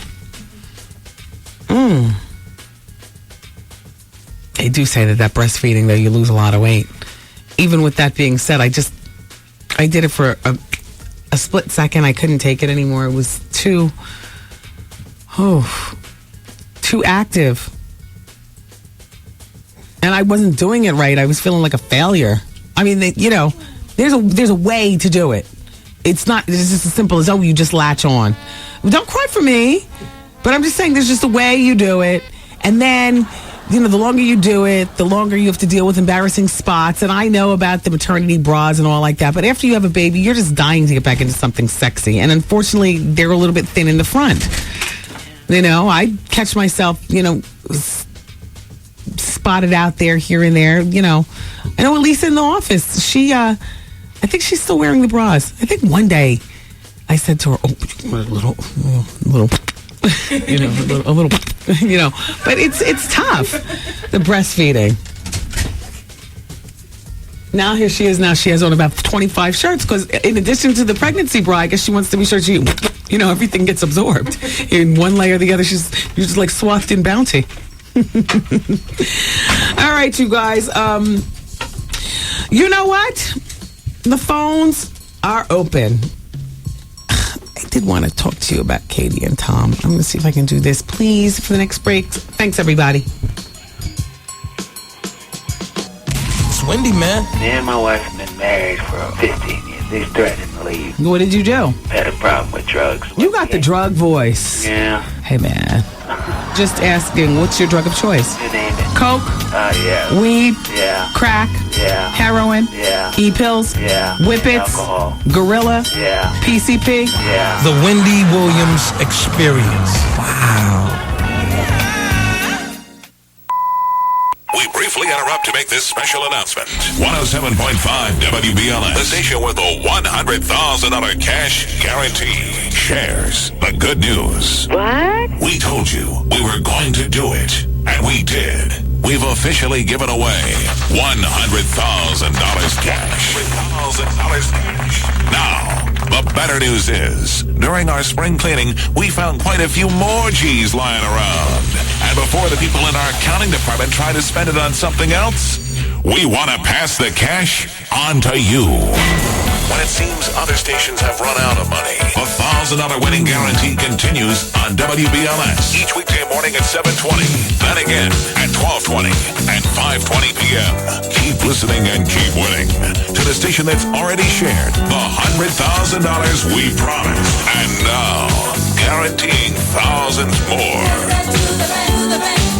They do say that breastfeeding, though, you lose a lot of weight. Even with that being said, I did it for a split second. I couldn't take it anymore. It was too active. And I wasn't doing it right. I was feeling like a failure. I mean, there's a way to do it. It's just as simple as, you just latch on. Don't cry for me. But I'm just saying there's just a way you do it. And then, the longer you do it, the longer you have to deal with embarrassing spots. And I know about the maternity bras and all like that. But after you have a baby, you're just dying to get back into something sexy. And unfortunately, they're a little bit thin in the front. I catch myself, spotted out there, here and there. I know Elisa in the office. I think she's still wearing the bras. I think one day I said to her, a little, but it's tough, the breastfeeding. Now here she is. Now she has on about 25 shirts because in addition to the pregnancy bra, I guess she wants to be sure everything gets absorbed in one layer or the other. You're just like swathed in Bounty. All right, you guys. You know what? The phones are open. I did want to talk to you about Katie and Tom. I'm going to see if I can do this, please, for the next break. Thanks, everybody. It's Wendy, man. Me and my wife have been married for 15 years. They threatened to leave. What did you do? Had a problem with drugs. You got the drug voice. Yeah. Hey, man. Just asking, what's your drug of choice? You name it. Coke? Yeah. Weed? Yeah. Crack? Yeah. Heroin? Yeah. E-pills? Yeah. Whippets? Alcohol. Gorilla? Yeah. PCP? Yeah. The Wendy Williams Experience. Wow. We briefly interrupt to make this special announcement. 107.5 WBLS, the station with the $100,000 cash guarantee, shares the good news. What? We told you we were going to do it, and we did. We've officially given away $100,000 cash. $100,000 cash. Now, the better news is, during our spring cleaning, we found quite a few more G's lying around. And before the people in our accounting department try to spend it on something else, we want to pass the cash on to you. When it seems other stations have run out of money, the $1,000 winning guarantee continues on WBLS each weekday morning at 7:20, then again at 12:20 and 5:20 p.m. Keep listening and keep winning to the station that's already shared the $100,000 we promised. And now, guaranteeing thousands more.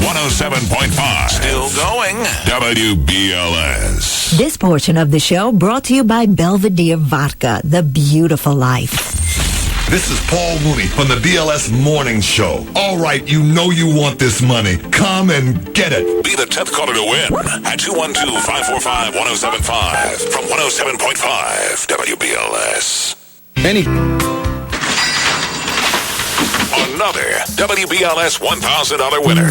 107.5. Still going. WBLS. This portion of the show brought to you by Belvedere Vodka, the beautiful life. This is Paul Mooney from the BLS Morning Show. All right, you know you want this money. Come and get it. Be the 10th caller to win at 212-545-1075 from 107.5 WBLS. another WBLS $1,000 winner.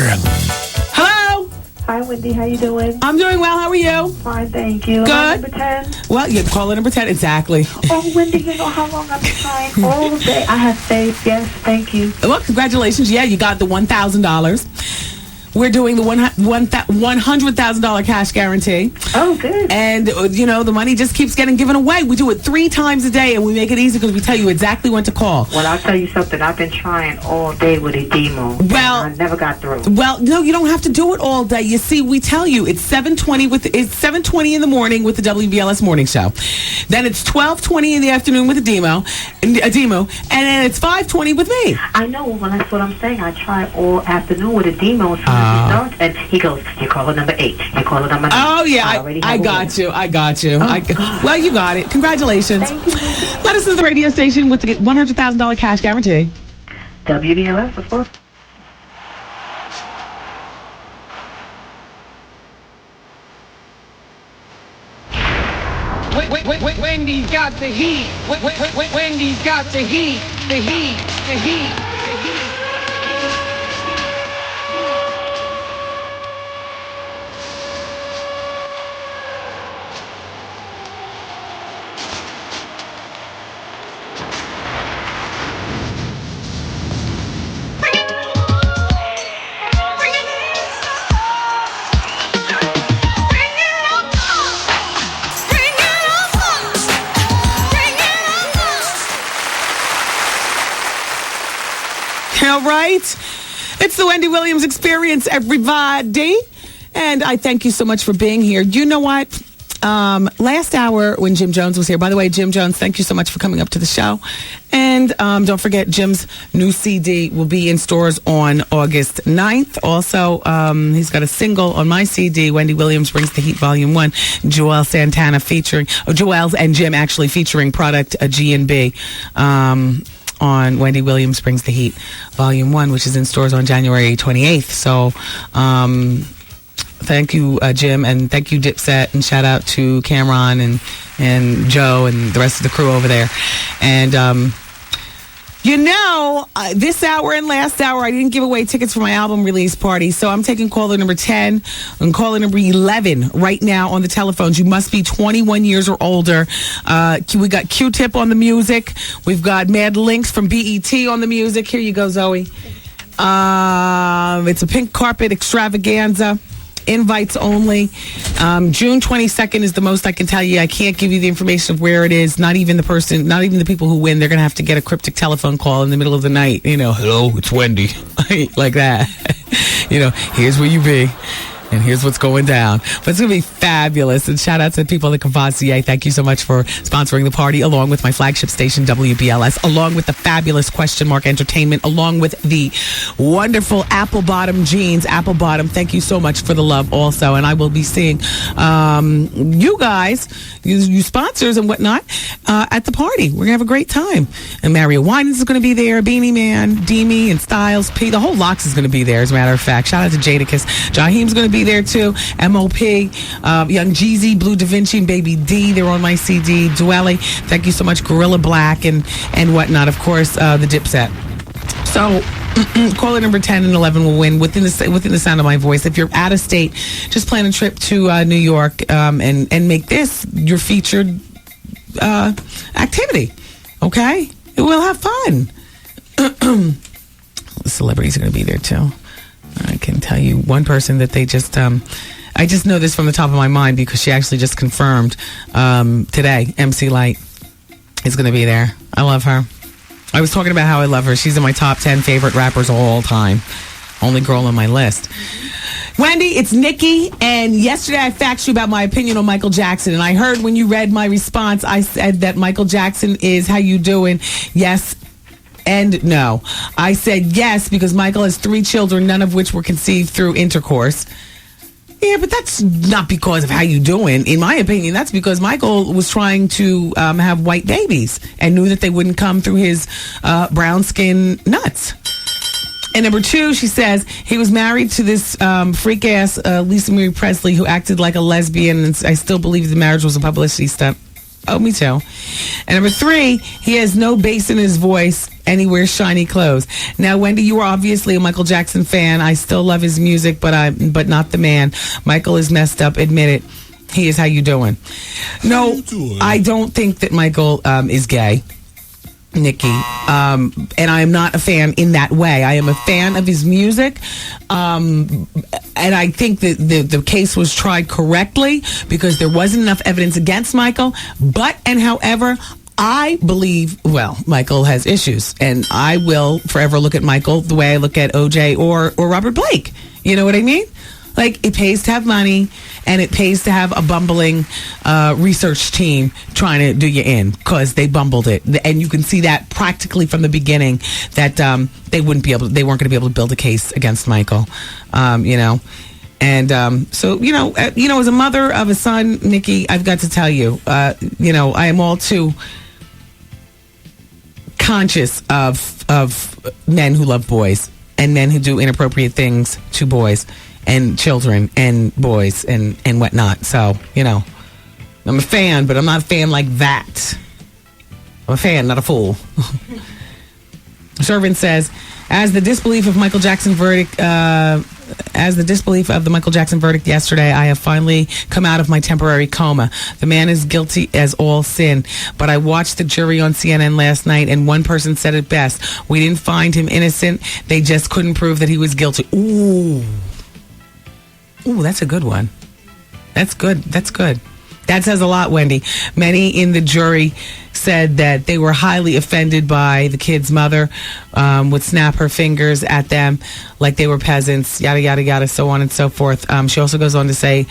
Hello. Hi, Wendy. How you doing? I'm doing well. How are you? Fine, thank you. Good. Number 10. Well, you call it number 10. Exactly. Oh, Wendy, you know how long I've been trying all day. I have faith. Yes, thank you. Well, congratulations. Yeah, you got the $1,000. We're doing the $100,000 cash guarantee. Oh, good. And, the money just keeps getting given away. We do it 3 times a day, and we make it easy because we tell you exactly when to call. Well, I'll tell you something. I've been trying all day with a demo. Well, I never got through. Well, no, you don't have to do it all day. You see, we tell you it's 7:20 in the morning with the WBLS morning show. Then it's 12:20 in the afternoon with a demo, and then it's 5:20 with me. I know. Well, that's what I'm saying. I try all afternoon with a demo. And he goes, you call it number 8. You call it number 9. Oh, yeah. I got you. Oh, well, you got it. Congratulations. Thank you. Let us know the radio station with the $100,000 cash guarantee. WBLS, of course. Wendy's got the heat. Wendy's got the heat. The heat. The heat. The heat. All right. It's the Wendy Williams Experience, everybody. And I thank you so much for being here. You know what? Last hour when Jim Jones was here, by the way, Jim Jones, thank you so much for coming up to the show. And don't forget, Jim's new CD will be in stores on August 9th. Also, he's got a single on my CD, Wendy Williams Brings the Heat Volume 1. Joel Santana Joel's and Jim actually featuring product G&B. On Wendy Williams Brings the Heat Volume 1, which is in stores on January 28th. So, thank you, Jim, and thank you, Dipset, and shout out to Cameron and Joe and the rest of the crew over there. And, this hour and last hour, I didn't give away tickets for my album release party, so I'm taking caller number 10 and caller number 11 right now on the telephones. You must be 21 years or older. We got Q-Tip on the music. We've got Mad Links from BET on the music. Here you go, Zoe. It's a pink carpet extravaganza. Invites only. June 22nd is the most I can tell you. I can't give you the information of where it is. Not even the people who win. They're going to have to get a cryptic telephone call in the middle of the night. Hello, it's Wendy. Like that. Here's where you be. And here's what's going down. But it's going to be fabulous. And shout out to people at Cavassier. Thank you so much for sponsoring the party, along with my flagship station, WBLS, along with the fabulous Question Mark Entertainment, along with the wonderful Apple Bottom Jeans. Apple Bottom, thank you so much for the love also. And I will be seeing you guys, you sponsors and whatnot, at the party. We're going to have a great time. And Mario Winans is going to be there, Beanie Man, Deemy, and Styles P. The whole Locks is going to be there, as a matter of fact. Shout out to Jadakiss. Jaheim's going to be there too. MOP, Young Jeezy, Blue Da Vinci, and Baby D. They're on my CD. Dwelly, thank you so much. Gorilla Black and whatnot. Of course, the Dipset. So, caller number 10 and 11 will win within the sound of my voice. If you're out of state, just plan a trip to New York and make this your featured activity. Okay, we'll have fun. The celebrities are going to be there too. I can tell you one person that they just, I just know this from the top of my mind because she actually just confirmed today. MC Light is going to be there. I love her. I was talking about how I love her. She's in my top 10 favorite rappers of all time. Only girl on my list. Wendy, it's Nikki, and yesterday I faxed you about my opinion on Michael Jackson, and I heard when you read my response, I said that Michael Jackson is how you doing? Yes and no. I said yes because Michael has 3 children, none of which were conceived through intercourse. Yeah, but that's not because of how you doing. In my opinion, that's because Michael was trying to have white babies and knew that they wouldn't come through his brown skin nuts. And number 2, she says he was married to this freak ass Lisa Marie Presley who acted like a lesbian, and I still believe the marriage was a publicity stunt. Oh, me too. And number 3, he has no bass in his voice And he wears shiny clothes. Now, Wendy, you are obviously a Michael Jackson fan. I still love his music, but not the man. Michael is messed up. Admit it. He is. How you doing? No, I don't think that Michael is gay, Nikki. And I am not a fan in that way. I am a fan of his music. And I think that the case was tried correctly because there wasn't enough evidence against Michael. However, I believe, Michael has issues, and I will forever look at Michael the way I look at OJ or Robert Blake. You know what I mean? Like, it pays to have money, and it pays to have a bumbling research team trying to do you in, because they bumbled it. And you can see that practically from the beginning that they weren't going to be able to build a case against Michael, you know. And so, as a mother of a son, Nikki, I've got to tell you, I am all too conscious of men who love boys and men who do inappropriate things to boys and children and boys and whatnot. So, I'm a fan, but I'm not a fan like that. I'm a fan, not a fool. Servant says, as the disbelief of the Michael Jackson verdict yesterday, I have finally come out of my temporary coma. The man is guilty as all sin. But I watched the jury on CNN last night, and one person said it best. We didn't find him innocent. They just couldn't prove that he was guilty. Ooh, that's a good one. That's good. That says a lot, Wendy. Many in the jury said that they were highly offended by the kid's mother, would snap her fingers at them like they were peasants, yada, yada, yada, so on and so forth. She also goes on to say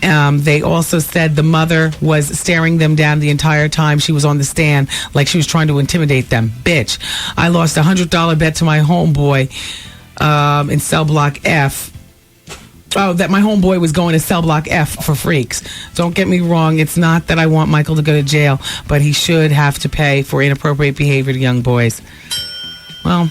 they also said the mother was staring them down the entire time she was on the stand, like she was trying to intimidate them. Bitch, I lost a $100 bet to my homeboy in cell block F. Oh, that my homeboy was going to cell block F for freaks. Don't get me wrong. It's not that I want Michael to go to jail, but he should have to pay for inappropriate behavior to young boys. Well,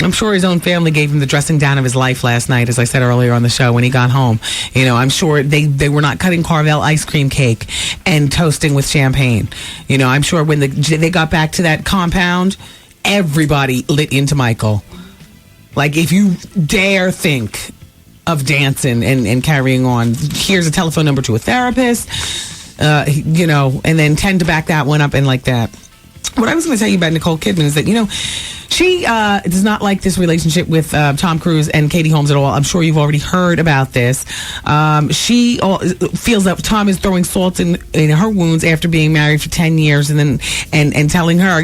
I'm sure his own family gave him the dressing down of his life last night, as I said earlier on the show, when he got home. I'm sure they were not cutting Carvel ice cream cake and toasting with champagne. I'm sure when they got back to that compound, everybody lit into Michael. Like, if you dare think of dancing and carrying on, here's a telephone number to a therapist, and then tend to back that one up and like that. What I was going to tell you about Nicole Kidman is that, she does not like this relationship with Tom Cruise and Katie Holmes at all. I'm sure you've already heard about this. She feels that Tom is throwing salt in her wounds after being married for 10 years and telling her,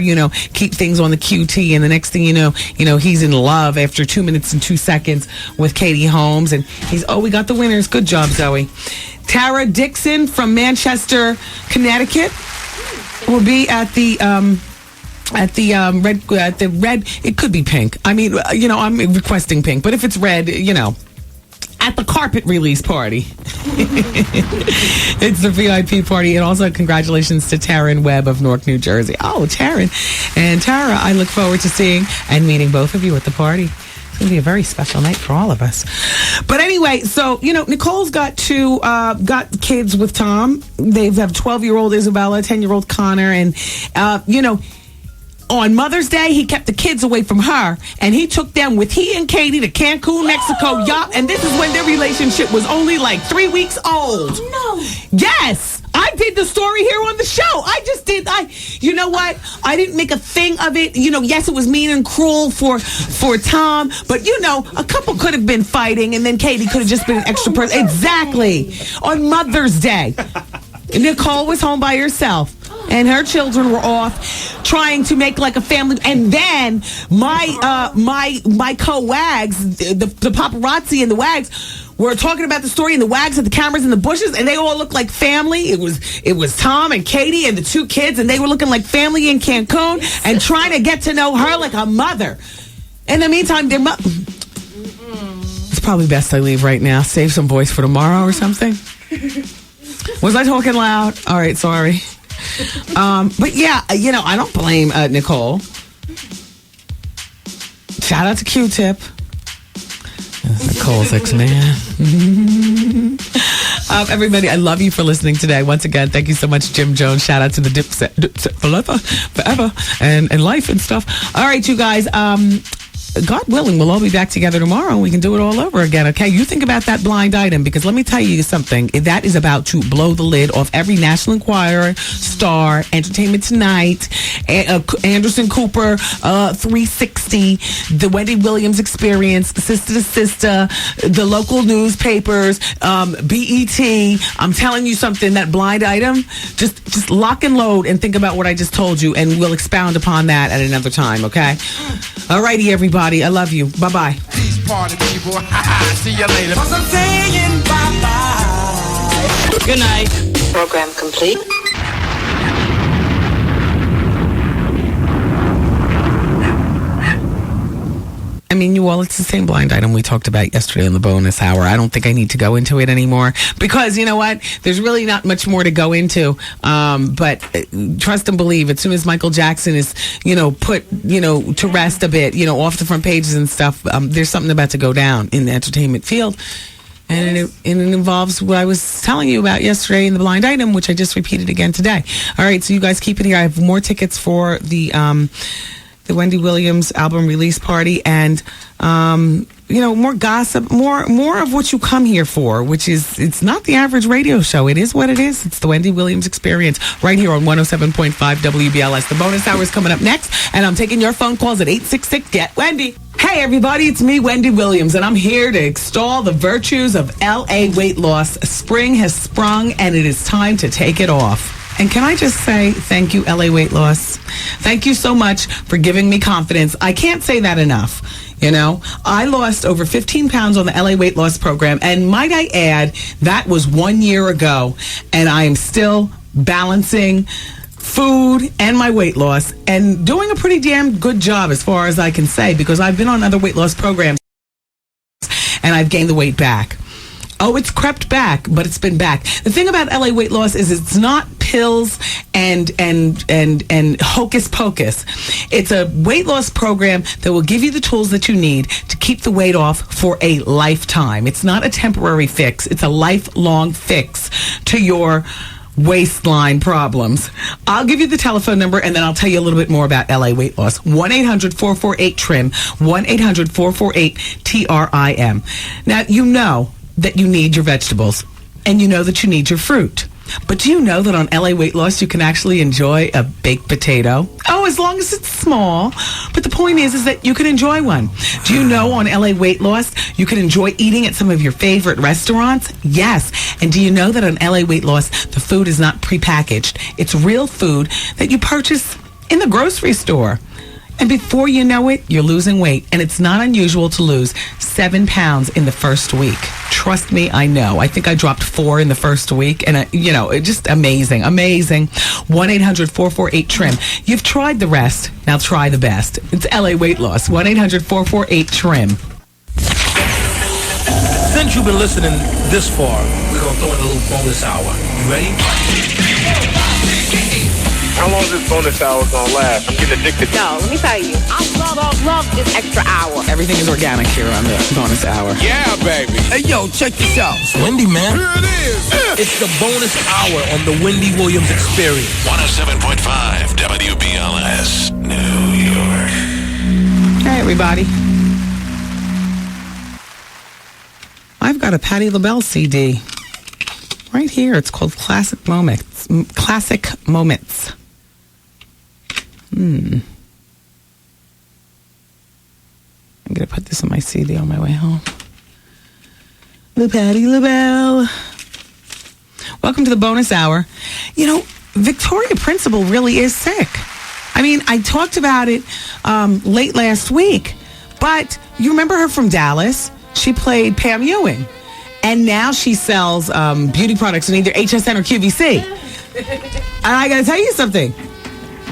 keep things on the QT. And the next thing you know, he's in love after 2 minutes and 2 seconds with Katie Holmes. And we got the winners. Good job, Zoe. Tara Dixon from Manchester, Connecticut will be at the red. It could be pink. I mean, I'm requesting pink, but if it's red, at the carpet release party. It's the VIP party. And also congratulations to Taryn Webb of Newark, New Jersey. Oh, Taryn. And Tara, I look forward to seeing and meeting both of you at the party. It's going to be a very special night for all of us. But anyway, so, Nicole's got kids with Tom. They have 12-year-old Isabella, 10-year-old Connor, and, on Mother's Day, he kept the kids away from her, and he took them with he and Katie to Cancun, Mexico, and this is when their relationship was only like 3 weeks old. No. Yes. I did the story here on the show. You know what? I didn't make a thing of it. Yes, it was mean and cruel for Tom, but a couple could have been fighting, and then Katie could have just been an extra person. Exactly. On Mother's Day, Nicole was home by herself. And her children were off trying to make like a family. And then my co-wags, the paparazzi and the wags, were talking about the story, and the wags had the cameras in the bushes, and they all looked like family. It was Tom and Katie and the 2 kids, and they were looking like family in Cancun and trying to get to know her like a mother. In the meantime, it's probably best I leave right now. Save some voice for tomorrow or something. Was I talking loud? All right, sorry. But yeah, I don't blame Nicole. Shout out to Q-Tip. Nicole's ex-man. Everybody, I love you for listening today. Once again, thank you so much, Jim Jones. Shout out to the Dipset forever and life and stuff. All right, you guys. God willing, we'll all be back together tomorrow and we can do it all over again, okay? You think about that blind item, because let me tell you something. That is about to blow the lid off every National Enquirer, Star, Entertainment Tonight, Anderson Cooper, 360, the Wendy Williams Experience, Sister to Sister, the local newspapers, BET. I'm telling you something, that blind item, just lock and load and think about what I just told you, and we'll expound upon that at another time, okay? All righty, everybody. I love you. Bye-bye. These party people. See you later. Cause I'm saying bye-bye. Good night. Program complete. I mean, you all, it's the same blind item we talked about yesterday in the bonus hour. I don't think I need to go into it anymore because, you know what? There's really not much more to go into. But trust and believe, as soon as Michael Jackson is, put, to rest a bit, off the front pages and stuff, there's something about to go down in the entertainment field. And it involves what I was telling you about yesterday in the blind item, which I just repeated again today. All right, so you guys keep it here. I have more tickets for the Wendy Williams album release party, and more gossip, more of what you come here for, which is, it's not the average radio show. It is what it is. It's the Wendy Williams Experience right here on 107.5 WBLS. The bonus hour is coming up next, and I'm taking your phone calls at 866-GET-WENDY. Hey everybody, it's me, Wendy Williams, and I'm here to extol the virtues of LA weight loss. Spring has sprung, and it is time to take it off. And can I just say thank you, LA Weight Loss? Thank you so much for giving me confidence. I can't say that enough. I lost over 15 pounds on the LA Weight Loss program. And might I add, that was 1 year ago. And I am still balancing food and my weight loss and doing a pretty damn good job as far as I can say, because I've been on other weight loss programs and I've gained the weight back. Oh, it's crept back, but it's been back. The thing about LA Weight Loss is it's not pills and hocus pocus. It's a weight loss program that will give you the tools that you need to keep the weight off for a lifetime. It's not a temporary fix. It's a lifelong fix to your waistline problems. I'll give you the telephone number and then I'll tell you a little bit more about LA Weight Loss. 1-800-448-TRIM, 1-800-448-TRIM. Now, you know that you need your vegetables and you know that you need your fruit. But do you know that on LA Weight Loss you can actually enjoy a baked potato? Oh, as long as it's small. But the point is that you can enjoy one. Do you know on LA Weight Loss you can enjoy eating at some of your favorite restaurants? Yes. And do you know that on LA Weight Loss the food is not prepackaged? It's real food that you purchase in the grocery store. And before you know it, you're losing weight. And it's not unusual to lose 7 pounds in the first week. Trust me, I know. I think I dropped 4 in the first week. And, it's just amazing. 1-800-448-TRIM. You've tried the rest. Now try the best. It's LA Weight Loss. 1-800-448-TRIM. Since you've been listening this far, we're going to throw in a little bonus hour. You ready? How long is this bonus hour gonna last? I'm getting addicted. No, let me tell you, I love this extra hour. Everything is organic here on the bonus hour. Yeah, baby. Hey, yo, check this out. It's Wendy, man. Here it is. It's the bonus hour on the Wendy Williams Experience. 107.5 WBLS, New York. Hey, everybody. I've got a Patti LaBelle CD right here. It's called Classic Moments. Classic Moments. I'm going to put this on my CD on my way home. The Patti LaBelle. Welcome to the bonus hour. Victoria Principal really is sick. I mean, I talked about it late last week, but you remember her from Dallas? She played Pam Ewing, and now she sells beauty products in either HSN or QVC. And I got to tell you something.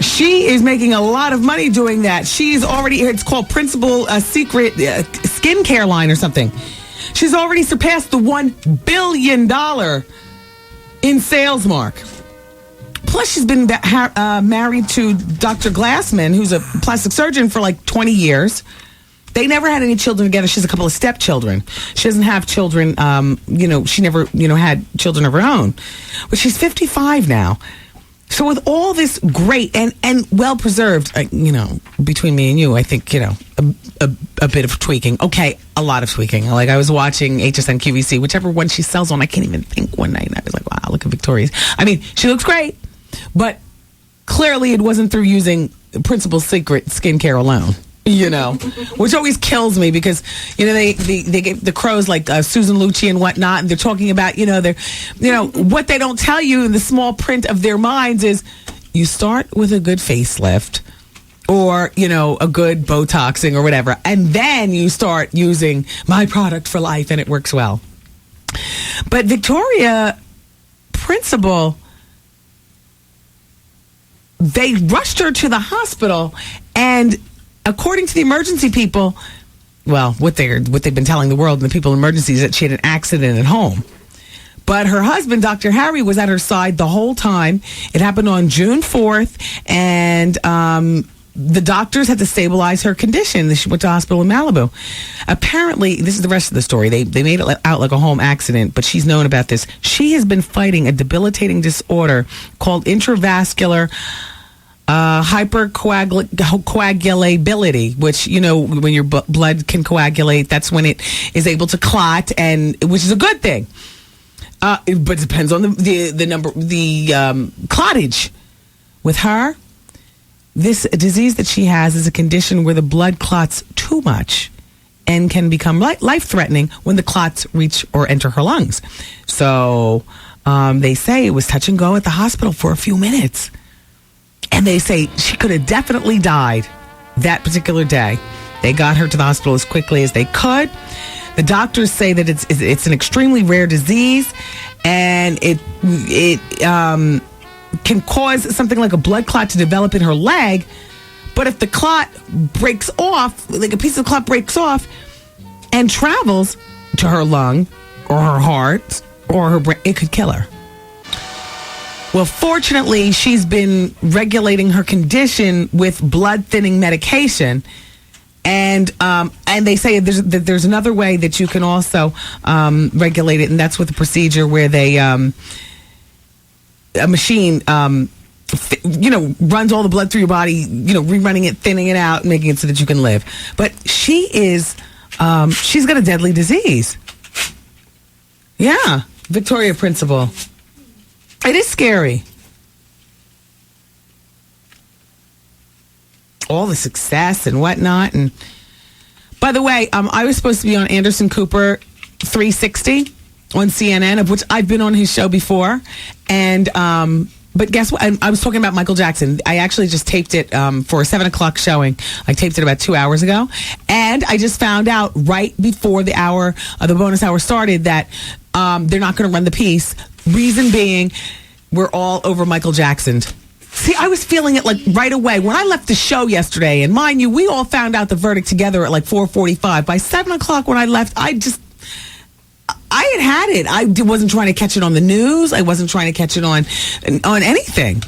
She is making a lot of money doing that. She's already, it's called Principal Secret Skincare line or something. She's already surpassed the $1 billion in sales mark. Plus, she's been married to Dr. Glassman, who's a plastic surgeon for like 20 years. They never had any children together. She has a couple of stepchildren. She doesn't have children. She never, had children of her own. But she's 55 now. So with all this great and well preserved, between me and you, I think, a bit of tweaking. Okay, a lot of tweaking. Like I was watching HSN QVC, whichever one she sells on. I can't even think one night. And I was like, wow, look at Victoria's. I mean, she looks great, but clearly it wasn't through using Principal's Secret skincare alone. Which always kills me because, they gave the crows like Susan Lucci and whatnot, and they're talking about, what they don't tell you in the small print of their minds is you start with a good facelift or, a good Botoxing or whatever, and then you start using my product for life and it works well. But Victoria Principal, they rushed her to the hospital, and according to the emergency people, well, what they've been telling the world and the people in emergencies, that she had an accident at home. But her husband, Dr. Harry, was at her side the whole time. It happened on June 4th, and the doctors had to stabilize her condition. She went to hospital in Malibu. Apparently, this is the rest of the story. They made it out like a home accident, but she's known about this. She has been fighting a debilitating disorder called intravascular hypercoagulability, which, when your blood can coagulate, that's when it is able to clot, and which is a good thing. But it depends on the number, clottage. With her, this disease that she has is a condition where the blood clots too much and can become life-threatening when the clots reach or enter her lungs. So they say it was touch and go at the hospital for a few minutes. And they say she could have definitely died that particular day. They got her to the hospital as quickly as they could. The doctors say that it's an extremely rare disease, and it can cause something like a blood clot to develop in her leg. But if the clot breaks off, like a piece of clot breaks off and travels to her lung or her heart or her brain, it could kill her. Well, fortunately, she's been regulating her condition with blood-thinning medication, and they say there's another way that you can also regulate it, and that's with a procedure where they a machine runs all the blood through your body, rerunning it, thinning it out, making it so that you can live. But she's got a deadly disease. Yeah, Victoria Principal. It is scary. All the success and whatnot. And by the way, I was supposed to be on Anderson Cooper 360 on CNN, of which I've been on his show before. And but guess what? I was talking about Michael Jackson. I actually just taped it for a 7 o'clock showing. I taped it about 2 hours ago. And I just found out right before the bonus hour started that they're not going to run the piece. Reason being, we're all over Michael Jackson. See, I was feeling it like right away. When I left the show yesterday, and mind you, we all found out the verdict together at like 4:45. By 7 o'clock when I left, I had it. I wasn't trying to catch it on the news. I wasn't trying to catch it on anything.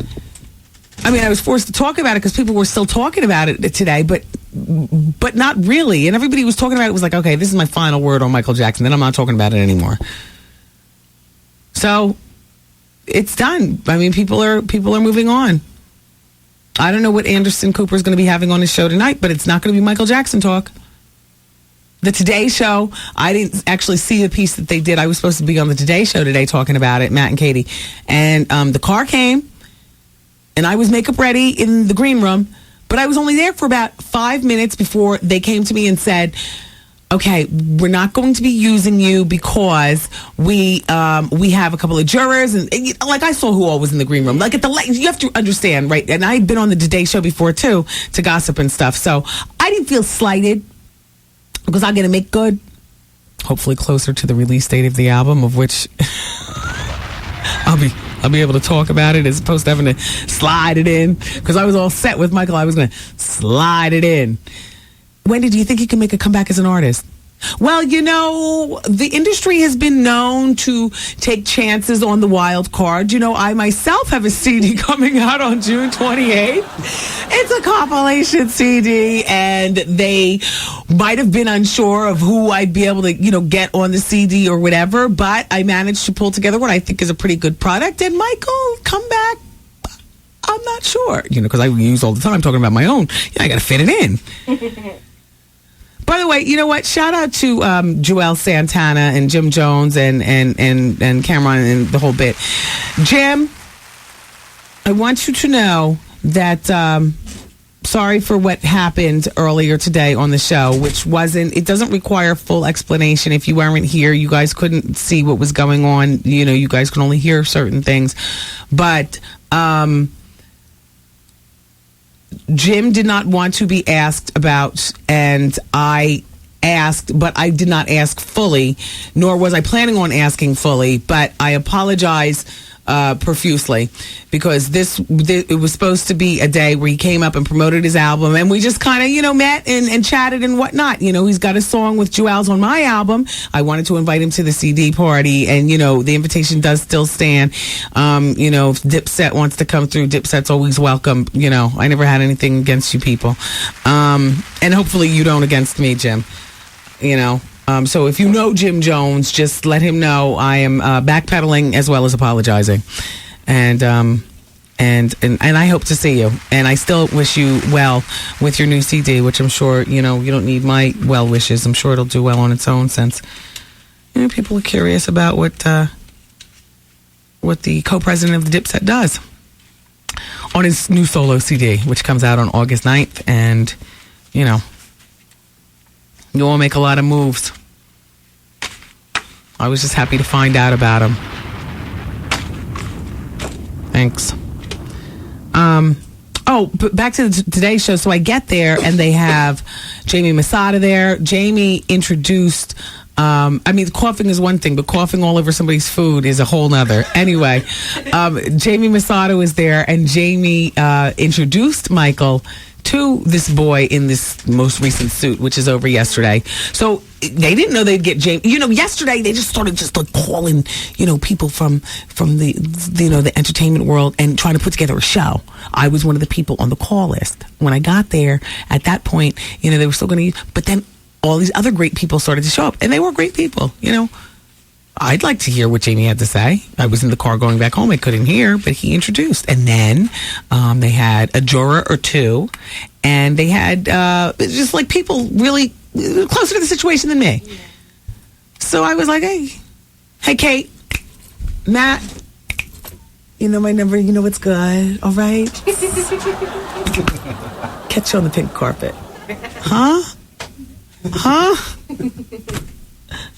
I mean, I was forced to talk about it because people were still talking about it today, but not really. And everybody was talking about it. It was like, okay, this is my final word on Michael Jackson. Then I'm not talking about it anymore. So it's done. I mean, people are moving on. I don't know what Anderson Cooper is going to be having on his show tonight, but it's not going to be Michael Jackson talk. The Today Show, I didn't actually see the piece that they did. I was supposed to be on the Today Show today talking about it, Matt and Katie. And the car came, and I was makeup ready in the green room, but I was only there for about 5 minutes before they came to me and said, okay, we're not going to be using you because we have a couple of jurors, and like I saw who all was in the green room. Like you have to understand, right? And I had been on the Today Show before too to gossip and stuff, so I didn't feel slighted because I'm going to make good. Hopefully, closer to the release date of the album, of which I'll be able to talk about it as opposed to having to slide it in, because I was all set with Michael. I was going to slide it in. Wendy, do you think he can make a comeback as an artist? Well, the industry has been known to take chances on the wild card. I myself have a CD coming out on June 28th. It's a compilation CD, and they might have been unsure of who I'd be able to, get on the CD or whatever, but I managed to pull together what I think is a pretty good product. And Michael, come back. I'm not sure, because I use all the time talking about my own. I got to fit it in. By the way, you know what? Shout out to Joel Santana and Jim Jones and Cameron and the whole bit. Jim, I want you to know that sorry for what happened earlier today on the show, which it doesn't require full explanation. If you weren't here, you guys couldn't see what was going on. You guys could only hear certain things. But Jim did not want to be asked about, and I asked, but I did not ask fully, nor was I planning on asking fully, but I apologize profusely, because it was supposed to be a day where he came up and promoted his album, and we just kind of, met and chatted and whatnot. He's got a song with Joel's on my album. I wanted to invite him to the CD party, and, the invitation does still stand. If Dipset wants to come through, Dipset's always welcome. I never had anything against you people. And hopefully you don't against me, Jim. So if you know Jim Jones, just let him know I am backpedaling as well as apologizing, and I hope to see you. And I still wish you well with your new CD, which I'm sure you don't need my well wishes. I'm sure it'll do well on its own, since people are curious about what the co-president of the Dipset does on his new solo CD, which comes out on August 9th, and you will make a lot of moves. I was just happy to find out about him. Thanks. But back to today's show. So I get there, and they have Jamie Masada there. Jamie introduced... coughing is one thing, but coughing all over somebody's food is a whole nother. Anyway, Jamie Masada was there, and Jamie introduced Michael to this boy in this most recent suit, which is over yesterday. So they didn't know they'd get Jamie. Yesterday they just started calling, people from the the entertainment world and trying to put together a show. I was one of the people on the call list. When I got there, at that point, they were still going to, but then all these other great people started to show up, and they were great people. I'd like to hear what Jamie had to say. I was in the car going back home. I couldn't hear, but he introduced. And then they had a juror or two, and they had just like people really closer to the situation than me. Yeah. So I was like, hey, Kate, Matt, my number, what's good, all right? Catch you on the pink carpet. Huh?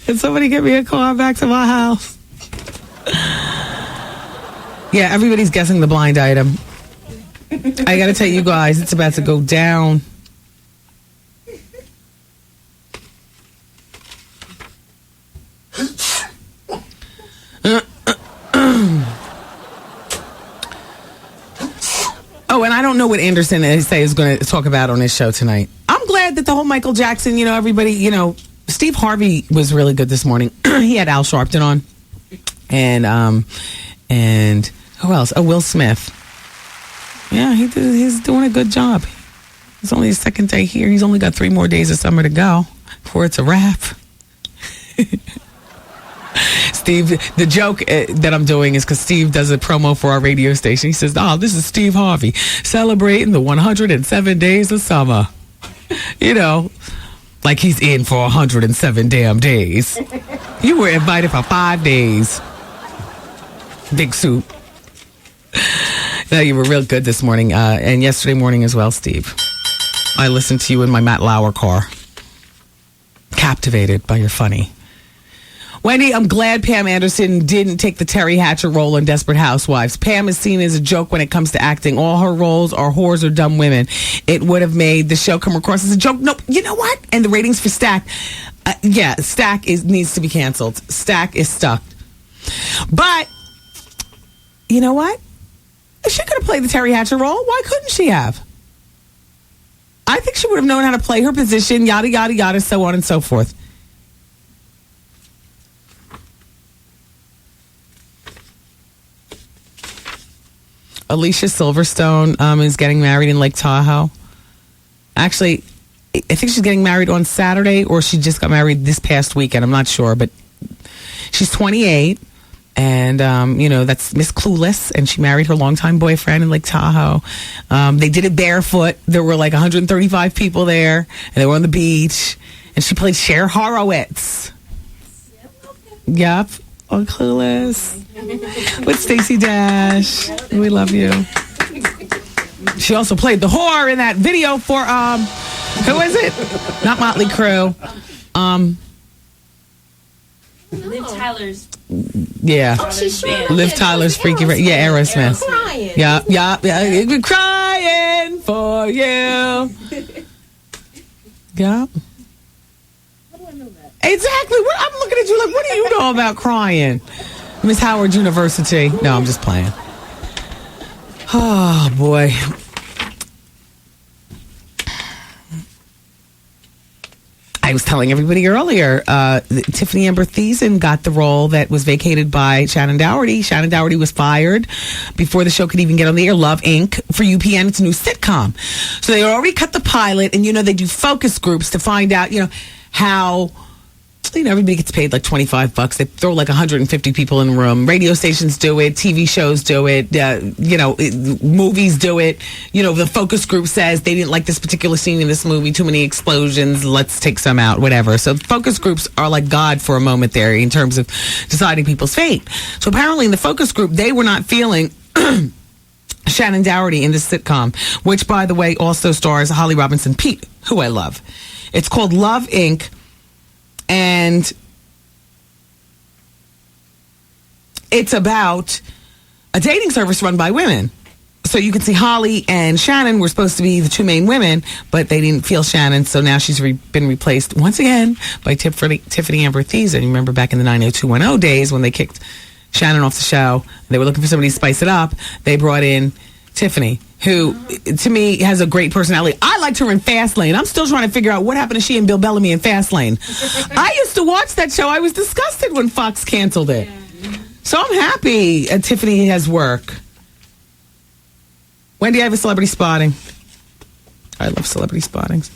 Can somebody get me a car back to my house? Yeah, everybody's guessing the blind item. I gotta tell you guys, it's about to go down. Oh, and I don't know what Anderson is going to talk about on his show tonight. I'm glad that the whole Michael Jackson, everybody, Steve Harvey was really good this morning. He had Al Sharpton on, and who else? Oh, Will Smith. Yeah, he's doing a good job. It's only his second day here. He's only got 3 more days of summer to go before it's a wrap. Steve, the joke that I'm doing is because Steve does a promo for our radio station. He says, this is Steve Harvey celebrating the 107 days of summer. Like he's in for 107 damn days. You were invited for 5 days. Big soup. No, you were real good this morning, and yesterday morning as well, Steve. I listened to you in my Matt Lauer car. Captivated by your funny. Wendy, I'm glad Pam Anderson didn't take the Terry Hatcher role in Desperate Housewives. Pam is seen as a joke when it comes to acting. All her roles are whores or dumb women. It would have made the show come across as a joke. Nope. You know what? And the ratings for Stack, Stack needs to be canceled. Stack is stuck. But, you know what? She could have played the Terry Hatcher role. Why couldn't she have? I think she would have known how to play her position, yada, yada, yada, so on and so forth. Alicia Silverstone is getting married in Lake Tahoe. Actually, I think she's getting married on Saturday, or she just got married this past weekend. I'm not sure, but she's 28, and that's Miss Clueless, and she married her longtime boyfriend in Lake Tahoe. They did it barefoot. There were like 135 people there, and they were on the beach, and she played Cher Horowitz. Yep, on Clueless with Stacey Dash. We love you. She also played the whore in that video for who is it? Not Motley Crue. Liv Tyler's. Yeah. Oh, she's sure. Liv Tyler's Freaky. Yeah, Aerosmith. Yeah. We're crying for you. Yeah. Exactly. I'm looking at you like, what do you know about crying? Miss Howard University. No, I'm just playing. Oh, boy. I was telling everybody earlier, Tiffany Amber Thiessen got the role that was vacated by Shannon Doherty. Shannon Doherty was fired before the show could even get on the air. Love, Inc. for UPN. It's a new sitcom. So they already cut the pilot, and, they do focus groups to find out, how... everybody gets paid like $25. They throw like 150 people in the room. Radio stations do it. TV shows do it. Movies do it. The focus group says they didn't like this particular scene in this movie. Too many explosions. Let's take some out. Whatever. So focus groups are like God for a moment there in terms of deciding people's fate. So apparently in the focus group, they were not feeling Shannon Doherty in this sitcom, which, by the way, also stars Holly Robinson Peete, who I love. It's called Love, Inc., and it's about a dating service run by women. So you can see Holly and Shannon were supposed to be the two main women, but they didn't feel Shannon, so now she's been replaced once again by Tiffany Amber Thiessen. You remember back in the 90210 days when they kicked Shannon off the show, they were looking for somebody to spice it up. They brought in Tiffany, who, to me, has a great personality. I liked her in Fastlane. I'm still trying to figure out what happened to she and Bill Bellamy in Fastlane. I used to watch that show. I was disgusted when Fox canceled it. So I'm happy Tiffany has work. Wendy, I have a celebrity spotting. I love celebrity spottings.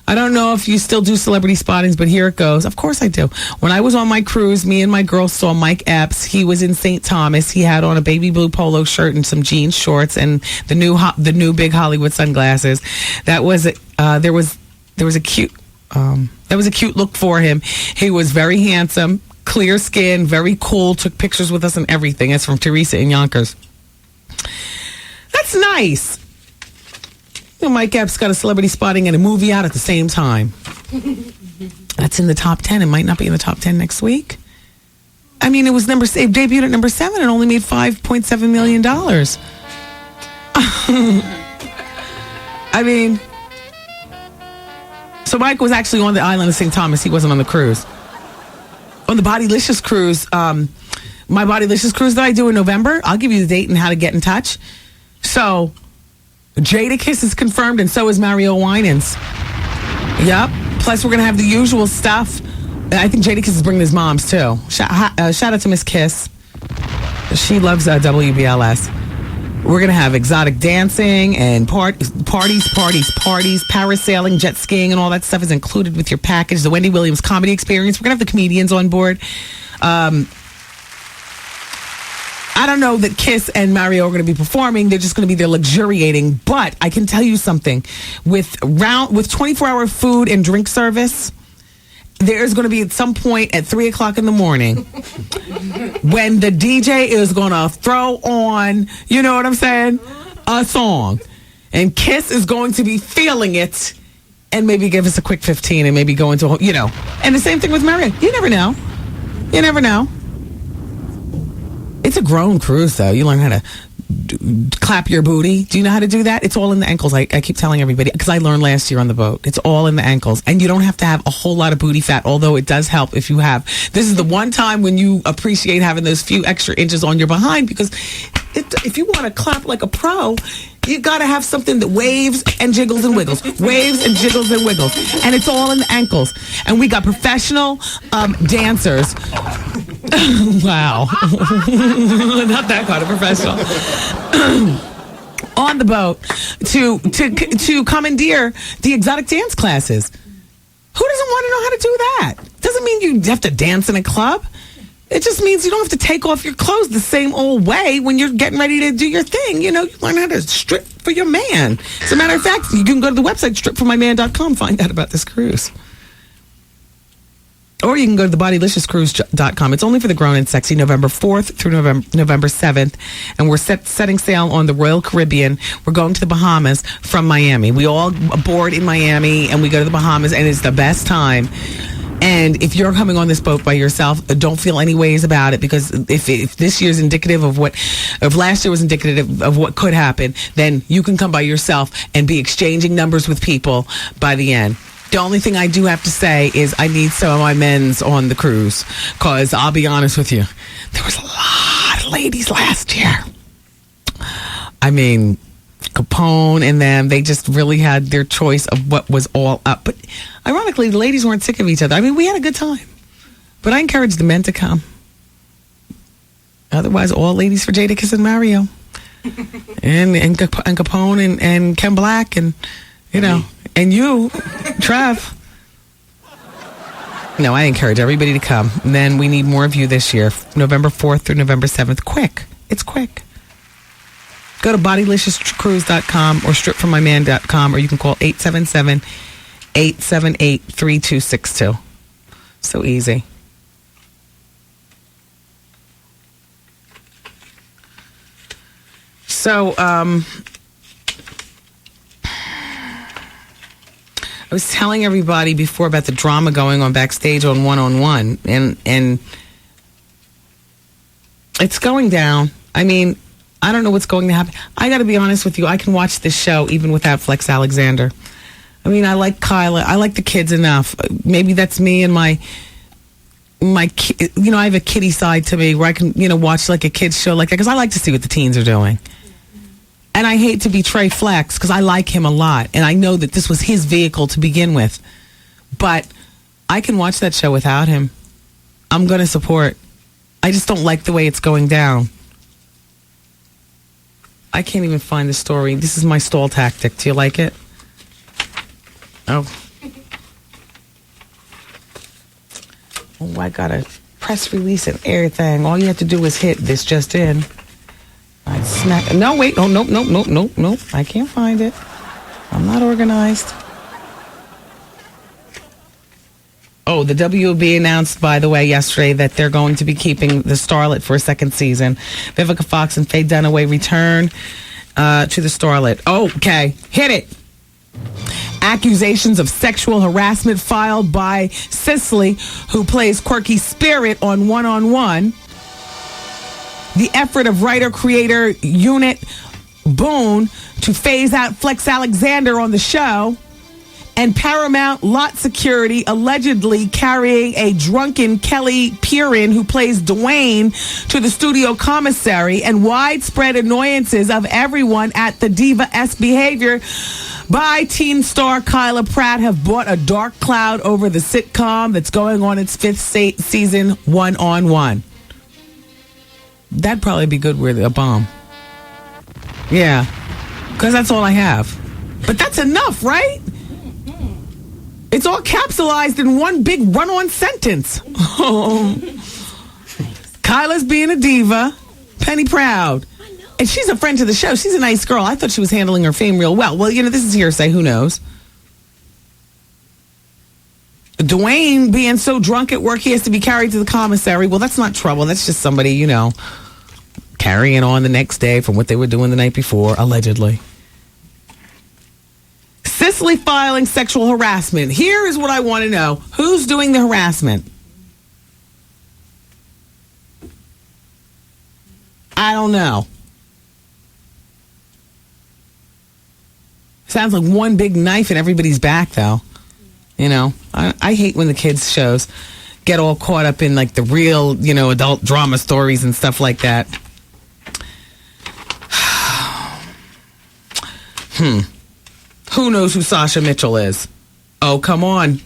I don't know if you still do celebrity spottings, but here it goes. Of course I do. When I was on my cruise, me and my girls saw Mike Epps. He was in St. Thomas. He had on a baby blue polo shirt and some jean shorts and the new big Hollywood sunglasses. That was there was a cute look for him. He was very handsome, clear skin, very cool. Took pictures with us and everything. That's from Teresa in Yonkers. That's nice. Mike Epps got a celebrity spotting and a movie out at the same time. That's in the top 10. It might not be in the top 10 next week. I mean, it debuted at number 7 and only made $5.7 million. I mean, so Mike was actually on the island of St. Thomas. He wasn't on the cruise. On the Bodylicious cruise, my Bodylicious cruise that I do in November, I'll give you the date and how to get in touch. So... Jadakiss is confirmed, and so is Mario Winans. Yep. Plus, we're going to have the usual stuff. I think Jadakiss is bringing his moms, too. Shout out to Miss Kiss. She loves WBLS. We're going to have exotic dancing and parties, parasailing, jet skiing, and all that stuff is included with your package. The Wendy Williams Comedy Experience. We're going to have the comedians on board. I don't know that Kiss and Mario are going to be performing. They're just going to be there luxuriating. But I can tell you something. With 24-hour food and drink service, there's going to be at some point at 3 o'clock in the morning when the DJ is going to throw on, you know what I'm saying, a song. And Kiss is going to be feeling it and maybe give us a quick 15 and maybe go into, And the same thing with Mario. You never know. It's a grown cruise, though. You learn how to clap your booty. Do you know how to do that? It's all in the ankles. I keep telling everybody, because I learned last year on the boat. It's all in the ankles. And you don't have to have a whole lot of booty fat, although it does help if you have. This is the one time when you appreciate having those few extra inches on your behind, because if you want to clap like a pro, you got to have something that waves and jiggles and wiggles. Waves and jiggles and wiggles. And it's all in the ankles. And we got professional dancers Wow. Not that kind of professional. On the boat to commandeer the exotic dance classes. Who doesn't want to know how to do that? Doesn't mean you have to dance in a club. It just means you don't have to take off your clothes the same old way when you're getting ready to do your thing. You know, you learn how to strip for your man. As a matter of fact, you can go to the website stripformyman.com, find out about this cruise. Or you can go to thebodyliciouscruise.com. It's only for the grown and sexy, November 4th through November 7th. And we're setting sail on the Royal Caribbean. We're going to the Bahamas from Miami. We all board in Miami and we go to the Bahamas, and it's the best time. And if you're coming on this boat by yourself, don't feel any ways about it, because if this year's indicative of if last year was indicative of what could happen, then you can come by yourself and be exchanging numbers with people by the end. The only thing I do have to say is I need some of my men's on the cruise, because I'll be honest with you, there was a lot of ladies last year. I mean, Capone and them, they just really had their choice of what was all up. But ironically, the ladies weren't sick of each other. I mean, we had a good time. But I encourage the men to come. Otherwise, all ladies for Jadakiss and Mario. and Capone and Ken Black and, you know, and you, Trev. No, I encourage everybody to come. And then we need more of you this year, November 4th through November 7th. Quick. It's quick. Go to bodyliciouscruise.com or stripformyman.com, or you can call 877-878-3262. So easy. So, I was telling everybody before about the drama going on backstage on One-on-One, and it's going down. I mean, I don't know what's going to happen. I got to be honest with you. I can watch this show even without Flex Alexander. I mean, I like Kyla. I like the kids enough. Maybe that's me and my I have a kiddie side to me where I can, watch like a kid's show like that, because I like to see what the teens are doing. And I hate to betray Flex, because I like him a lot. And I know that this was his vehicle to begin with. But I can watch that show without him. I'm going to support. I just don't like the way it's going down. I can't even find the story. This is my stall tactic. Do you like it? Oh. Oh, I got a press release and everything. All you have to do is hit this just in. I smack. No, wait. Oh, nope. I can't find it. I'm not organized. Oh, the WB announced, by the way, yesterday that they're going to be keeping the Starlet for a second season. Vivica Fox and Faye Dunaway return to the Starlet. Okay, hit it. Accusations of sexual harassment filed by Cicely, who plays Quirky Spirit on One-on-One. The effort of writer-creator Unit Boone to phase out Flex Alexander on the show. And Paramount Lot Security allegedly carrying a drunken Kelly Pirin, who plays Dwayne, to the studio commissary, and widespread annoyances of everyone at the Diva-esque behavior by teen star Kyla Pratt have brought a dark cloud over the sitcom that's going on its fifth season, One-on-One. That'd probably be good with a bomb. Yeah, because that's all I have. But that's enough, right? It's all capsulized in one big run-on sentence. Kyla's being a diva, Penny Proud. And she's a friend to the show. She's a nice girl. I thought she was handling her fame real well. Well, this is hearsay. Who knows? Dwayne being so drunk at work he has to be carried to the commissary. Well, that's not trouble. That's just somebody, carrying on the next day from what they were doing the night before, allegedly. Cicely filing sexual harassment. Here is what I want to know. Who's doing the harassment? I don't know. Sounds like one big knife in everybody's back, though. I hate when the kids' shows get all caught up in like the real, adult drama stories and stuff like that. Who knows who Sasha Mitchell is? Oh, come on.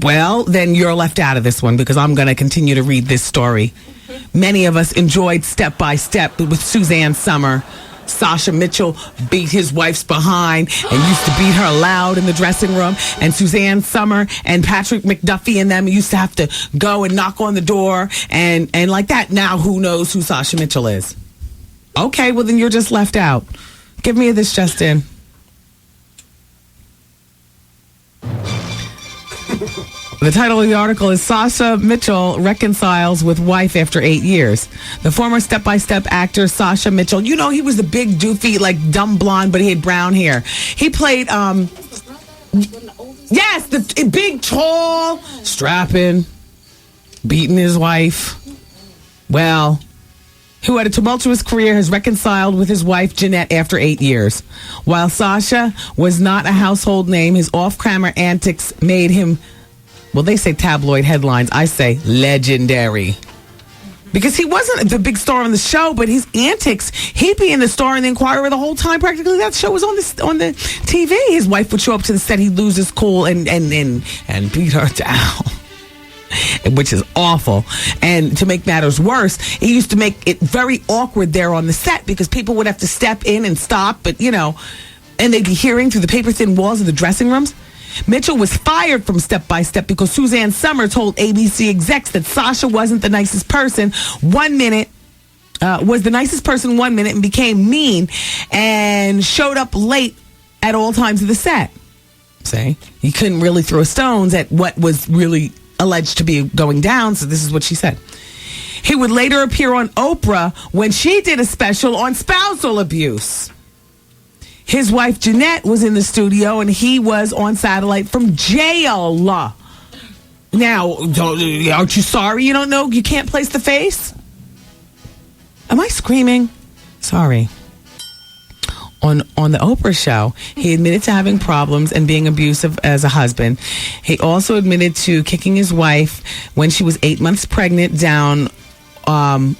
Well, then you're left out of this one because I'm going to continue to read this story. Many of us enjoyed Step by Step with Suzanne Summer. Sasha Mitchell beat his wife's behind and used to beat her loud in the dressing room. And Suzanne Summer and Patrick McDuffie and them used to have to go and knock on the door and like that. Now who knows who Sasha Mitchell is? Okay, well then you're just left out. Give me this, Justin. The title of the article is Sasha Mitchell reconciles with wife after 8 years. The former Step by Step actor Sasha Mitchell, you know, he was the big doofy, like dumb blonde, but he had brown hair. He played, yes, the big, tall, strapping, beating his wife. Well, who had a tumultuous career, has reconciled with his wife Jeanette after 8 years. While Sasha was not a household name, his off-camera antics made him, well, they say tabloid headlines. I say legendary. Because he wasn't the big star on the show, but his antics, he'd be in the Star and the Inquirer the whole time. Practically, that show was on the TV. His wife would show up to the set, he'd lose his cool and beat her down, which is awful. And to make matters worse, he used to make it very awkward there on the set because people would have to step in and stop, but and they'd be hearing through the paper-thin walls of the dressing rooms. Mitchell was fired from Step by Step because Suzanne Summer told ABC execs that Sasha wasn't the nicest person 1 minute, was the nicest person 1 minute and became mean and showed up late at all times of the set. Say, he couldn't really throw stones at what was really alleged to be going down, so this is what she said. He would later appear on Oprah when she did a special on spousal abuse. His wife, Jeanette, was in the studio, and he was on satellite from jail. Now, aren't you sorry you don't know? You can't place the face? Am I screaming? Sorry. On the Oprah show, he admitted to having problems and being abusive as a husband. He also admitted to kicking his wife when she was 8 months pregnant down on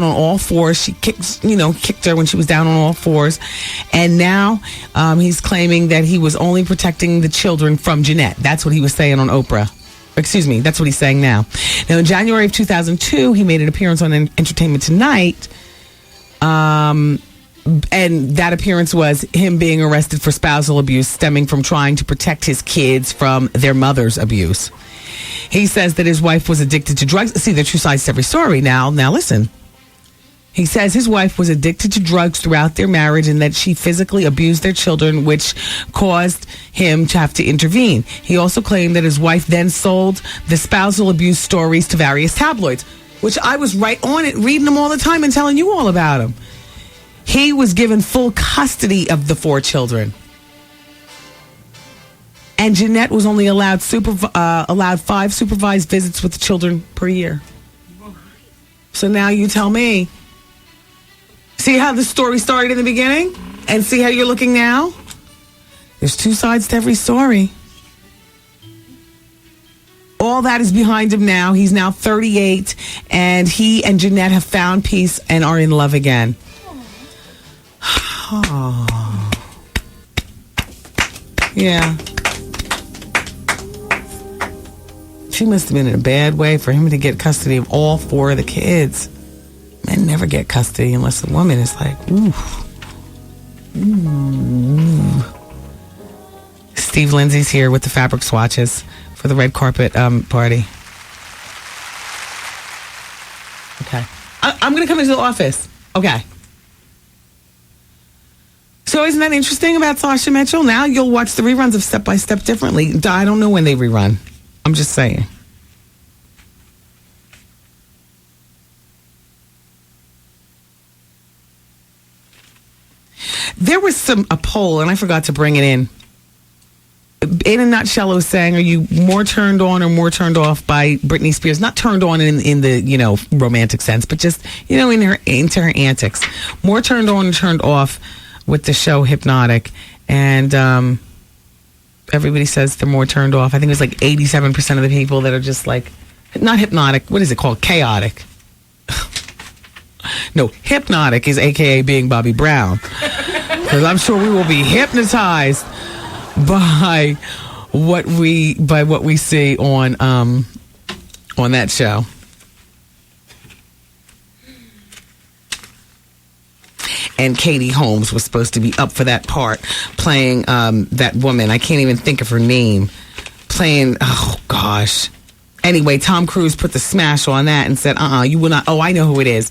all fours. She kicked her when she was down on all fours. And now he's claiming that he was only protecting the children from Jeanette. That's what he was saying on Oprah. Excuse me, that's what he's saying now. Now, in January of 2002, he made an appearance on Entertainment Tonight. And that appearance was him being arrested for spousal abuse stemming from trying to protect his kids from their mother's abuse. He says that his wife was addicted to drugs. See, there are two sides to every story. Now listen. He says his wife was addicted to drugs throughout their marriage and that she physically abused their children, which caused him to have to intervene. He also claimed that his wife then sold the spousal abuse stories to various tabloids, which I was right on it, reading them all the time and telling you all about them. He was given full custody of the 4 children. And Jeanette was only allowed 5 supervised visits with the children per year. So now you tell me. See how the story started in the beginning? And see how you're looking now? There's two sides to every story. All that is behind him now. He's now 38, and he and Jeanette have found peace and are in love again. Oh. Yeah. She must have been in a bad way for him to get custody of all 4 of the kids. Men never get custody unless the woman is like, ooh. Ooh. Steve Lindsay's here with the fabric swatches for the red carpet party. Okay. I'm going to come into the office. Okay. So isn't that interesting about Sasha Mitchell? Now you'll watch the reruns of Step by Step differently. I don't know when they rerun. I'm just saying. There was a poll, and I forgot to bring it in. In a nutshell, it was saying, are you more turned on or more turned off by Britney Spears? Not turned on in the, romantic sense, but just, into her antics. More turned on or turned off with the show Hypnotic. And everybody says they're more turned off. I think it was like 87% of the people that are just like, not hypnotic, what is it called? Chaotic. No, Hypnotic is AKA being Bobby Brown. Because I'm sure we will be hypnotized by what we see on that show. And Katie Holmes was supposed to be up for that part, playing that woman. I can't even think of her name. Playing, oh gosh. Anyway, Tom Cruise put the smash on that and said, you will not. Oh, I know who it is.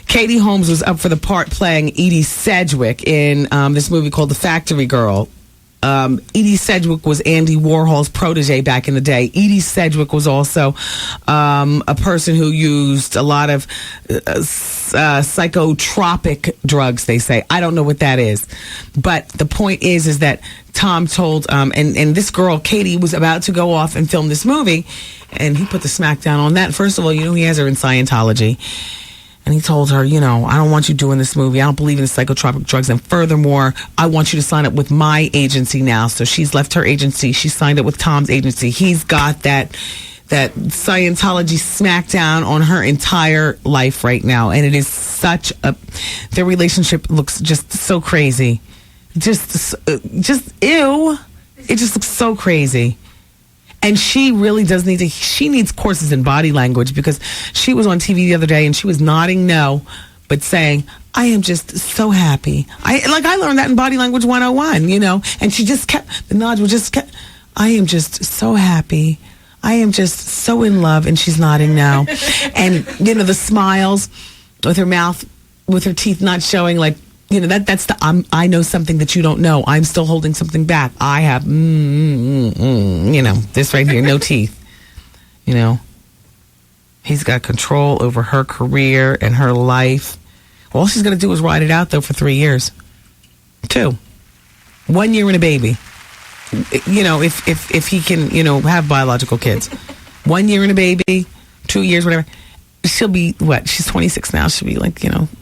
Katie Holmes was up for the part playing Edie Sedgwick in this movie called The Factory Girl. Edie Sedgwick was Andy Warhol's protege back in the day. Edie Sedgwick was also a person who used a lot of psychotropic drugs, they say. I don't know what that is. But the point is that Tom told, and this girl, Katie, was about to go off and film this movie, and he put the smackdown on that. First of all, he has her in Scientology. And he told her, I don't want you doing this movie. I don't believe in the psychotropic drugs. And furthermore, I want you to sign up with my agency now. So she's left her agency. She signed up with Tom's agency. He's got that Scientology smackdown on her entire life right now. And it is their relationship looks just so crazy. Just ew. It just looks so crazy. And she really does she needs courses in body language, because she was on TV the other day and she was nodding no, but saying, I am just so happy. I learned that in Body Language 101, and she just the nods were just I am just so happy. I am just so in love, and she's nodding no. And, the smiles with her mouth, with her teeth not showing, that's the I know something that you don't know. I'm still holding something back. I have, this right here, no teeth. He's got control over her career and her life. All she's going to do is ride it out, though, for 3 years. 2. 1 year and a baby. If he can, have biological kids. 1 year and a baby, 2 years, whatever. She'll be, she's 26 now. She'll be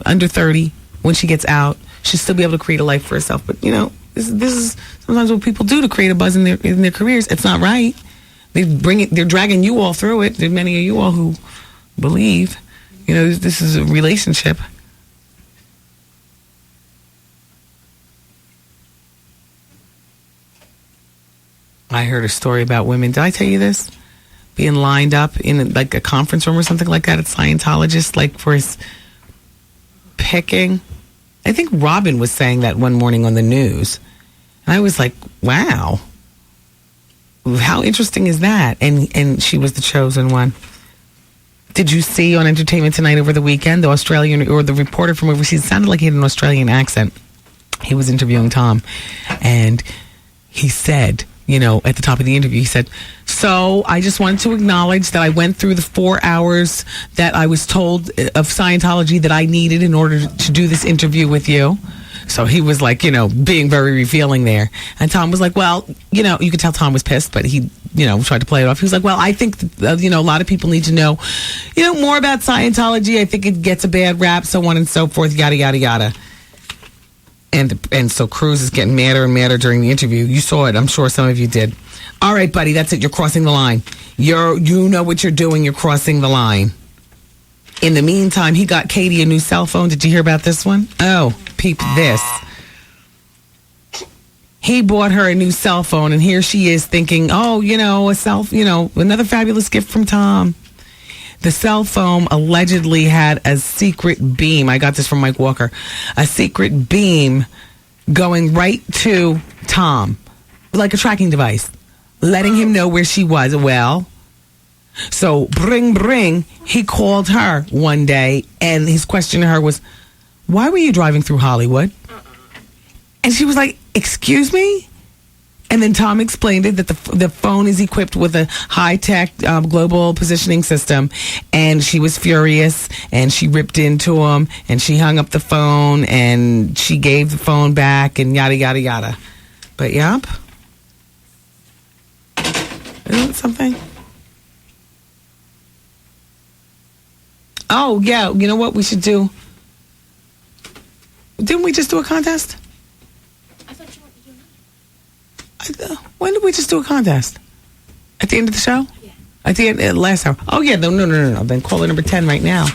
under 30. When she gets out, she'll still be able to create a life for herself. But this is sometimes what people do to create a buzz in their careers. It's not right. They're dragging you all through it. There are many of you all who believe, this is a relationship. I heard a story about women. Did I tell you this? Being lined up in a conference room or something like that at Scientologist, for his picking. I think Robin was saying that one morning on the news. And I was like, wow. How interesting is that? And she was the chosen one. Did you see on Entertainment Tonight over the weekend, the Australian, or the reporter from overseas, it sounded like he had an Australian accent. He was interviewing Tom. And he said, at the top of the interview, he said, so I just wanted to acknowledge that I went through the 4 hours that I was told of Scientology that I needed in order to do this interview with you. So he was being very revealing there. And Tom was like, well, you could tell Tom was pissed, but he, tried to play it off. He was like, well, I think, a lot of people need to know, more about Scientology. I think it gets a bad rap, so on and so forth, yada, yada, yada. And so Cruz is getting madder and madder during the interview. You saw it. I'm sure some of you did. All right, buddy, that's it. You're crossing the line. You know what you're doing. You're crossing the line. In the meantime, he got Katie a new cell phone. Did you hear about this one? Oh, peep this. He bought her a new cell phone, and here she is thinking, another fabulous gift from Tom. The cell phone allegedly had a secret beam. I got this from Mike Walker. A secret beam going right to Tom, like a tracking device, letting him know where she was. Well, so bring. He called her one day, and his question to her was, why were you driving through Hollywood? And she was like, excuse me? And then Tom explained it, that the phone is equipped with a high-tech global positioning system. And she was furious, and she ripped into him, and she hung up the phone, and she gave the phone back, and yada, yada, yada. But, yep. Isn't it something? Oh, yeah. You know what we should do? Didn't we just do a contest? When did we just do a contest? At the end of the show? Yeah. At the end, last hour. Oh, yeah. No. Then caller number 10 right now.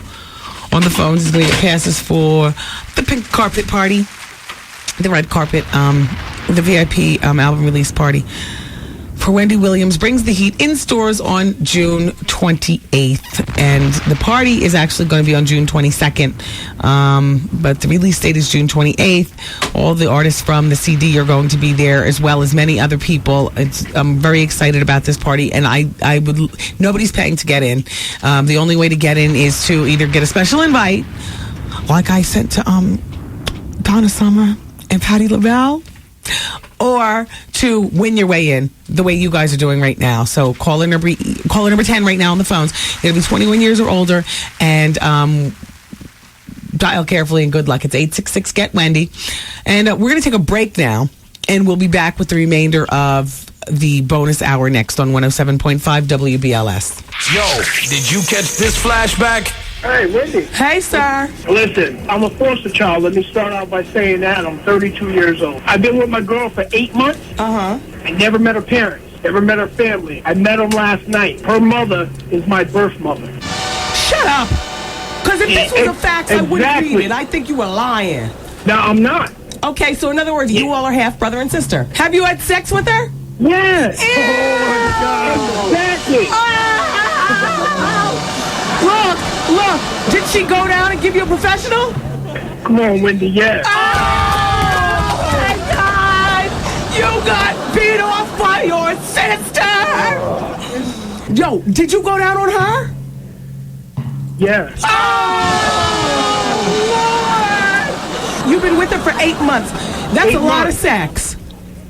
On the phones is going to get passes for the pink carpet party, the red carpet, the VIP album release party for Wendy Williams brings the heat in stores on June 28th. And the party is actually going to be on June 22nd. But the release date is June 28th. All the artists from the CD are going to be there, as well as many other people. I'm very excited about this party, and I would. Nobody's paying to get in. The only way to get in is to either get a special invite, like I sent to Donna Summer and Patti LaBelle, or to win your way in, the way you guys are doing right now. So caller number 10 right now on the phones. It'll be 21 years or older, and dial carefully and good luck. It's 866-GET-WENDY. And we're going to take a break now, and we'll be back with the remainder of the bonus hour next on 107.5 WBLS. Yo, did you catch this flashback? Hey, Wendy. Hey, sir. Listen, I'm a foster child. Let me start out by saying that. I'm 32 years old. I've been with my girl for 8 months. Uh-huh. I never met her parents. Never met her family. I met them last night. Her mother is my birth mother. Shut up. Because if this was a fact, I wouldn't read it. I think you were lying. No, I'm not. Okay, so in other words, you all are half brother and sister. Have you had sex with her? Yes. Oh, my God. Exactly. Look, did she go down and give you a professional? Come on, Wendy, yes. Oh, my God! You got beat off by your sister! Yo, did you go down on her? Yes. Oh, Lord! You've been with her for 8 months. That's a lot of sex.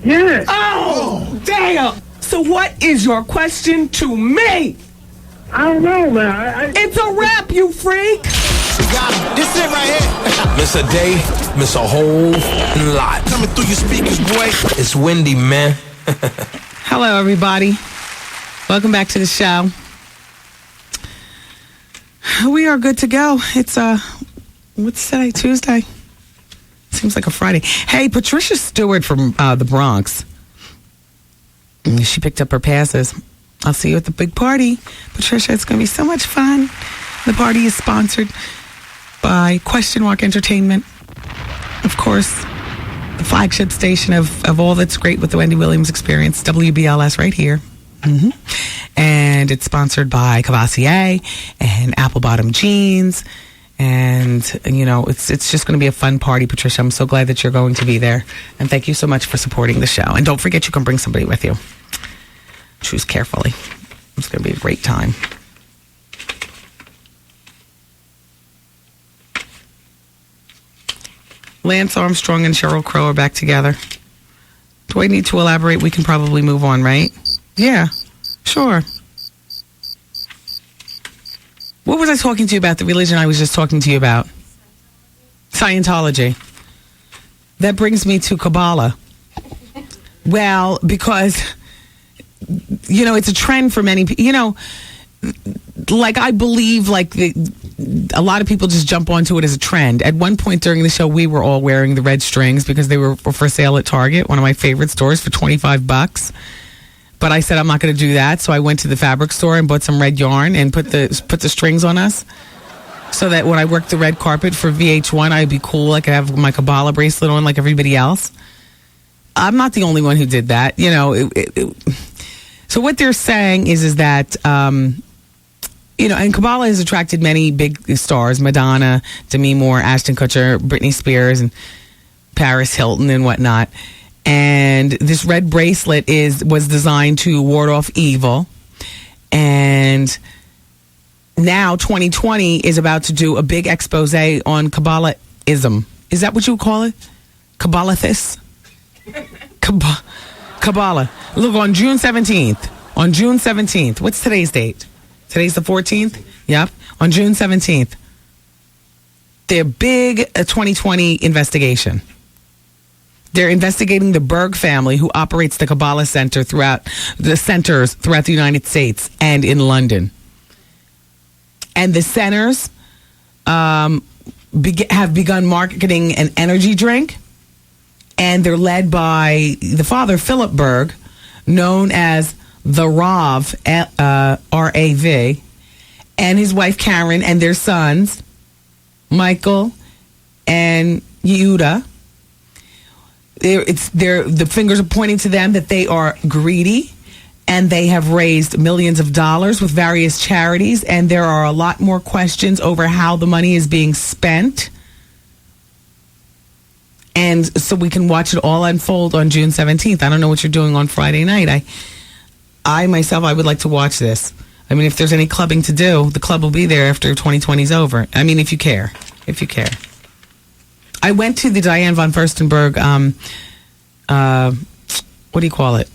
Yes. Oh, damn! So what is your question to me? I don't know, man. It's a wrap, you freak! This it right here. Miss a day, miss a whole lot. Coming through your speakers, boy. It's Wendy, man. Hello, everybody. Welcome back to the show. We are good to go. It's, what's today? Tuesday? Seems like a Friday. Hey, Patricia Stewart from the Bronx. She picked up her passes. I'll see you at the big party. Patricia, it's going to be so much fun. The party is sponsored by Question Mark Entertainment. Of course, the flagship station of all that's great with the Wendy Williams Experience, WBLS right here. Mm-hmm. And it's sponsored by Cavassier and Apple Bottom Jeans. And, you know, it's just going to be a fun party, Patricia. I'm so glad that you're going to be there. And thank you so much for supporting the show. And don't forget, you can bring somebody with you. Choose carefully. It's going to be a great time. Lance Armstrong and Sheryl Crow are back together. Do I need to elaborate? We can probably move on, right? Yeah, sure. What was I talking to you about? The religion I was just talking to you about? Scientology. That brings me to Kabbalah. Well, because, you know, it's a trend for many people. You know, like I believe like a lot of people just jump onto it as a trend. At one point during the show, we were all wearing the red strings because they were for sale at Target, one of my favorite stores, for $25. But I said I'm not going to do that, so I went to the fabric store and bought some red yarn and put the strings on us, so that when I worked the red carpet for VH1, I'd be cool. I could have my Kabbalah bracelet on like everybody else. I'm not the only one who did that, you know. So what they're saying is that, you know, and Kabbalah has attracted many big stars: Madonna, Demi Moore, Ashton Kutcher, Britney Spears, and Paris Hilton, and whatnot. And this red bracelet was designed to ward off evil. And now 2020 is about to do a big expose on Kabbalahism. Is that what you would call it? Kabbalahist? Kabbalah. Look, on June 17th. What's today's date? Today's the 14th? Yep. On June 17th. Their big 2020 investigation. They're investigating the Berg family, who operates the Kabbalah Center throughout the United States and in London. And the centers have begun marketing an energy drink, and they're led by the father, Philip Berg, known as the Rav, R-A-V, and his wife, Karen, and their sons, Michael and Yehuda. The fingers are pointing to them that they are greedy and they have raised millions of dollars with various charities, and there are a lot more questions over how the money is being spent. And so we can watch it all unfold on June 17th. I don't know what you're doing on Friday night. I myself, I would like to watch this. I mean, if there's any clubbing to do, the club will be there after 2020 is over. I mean, if you care. If you care. I went to the Diane von Furstenberg, what do you call it?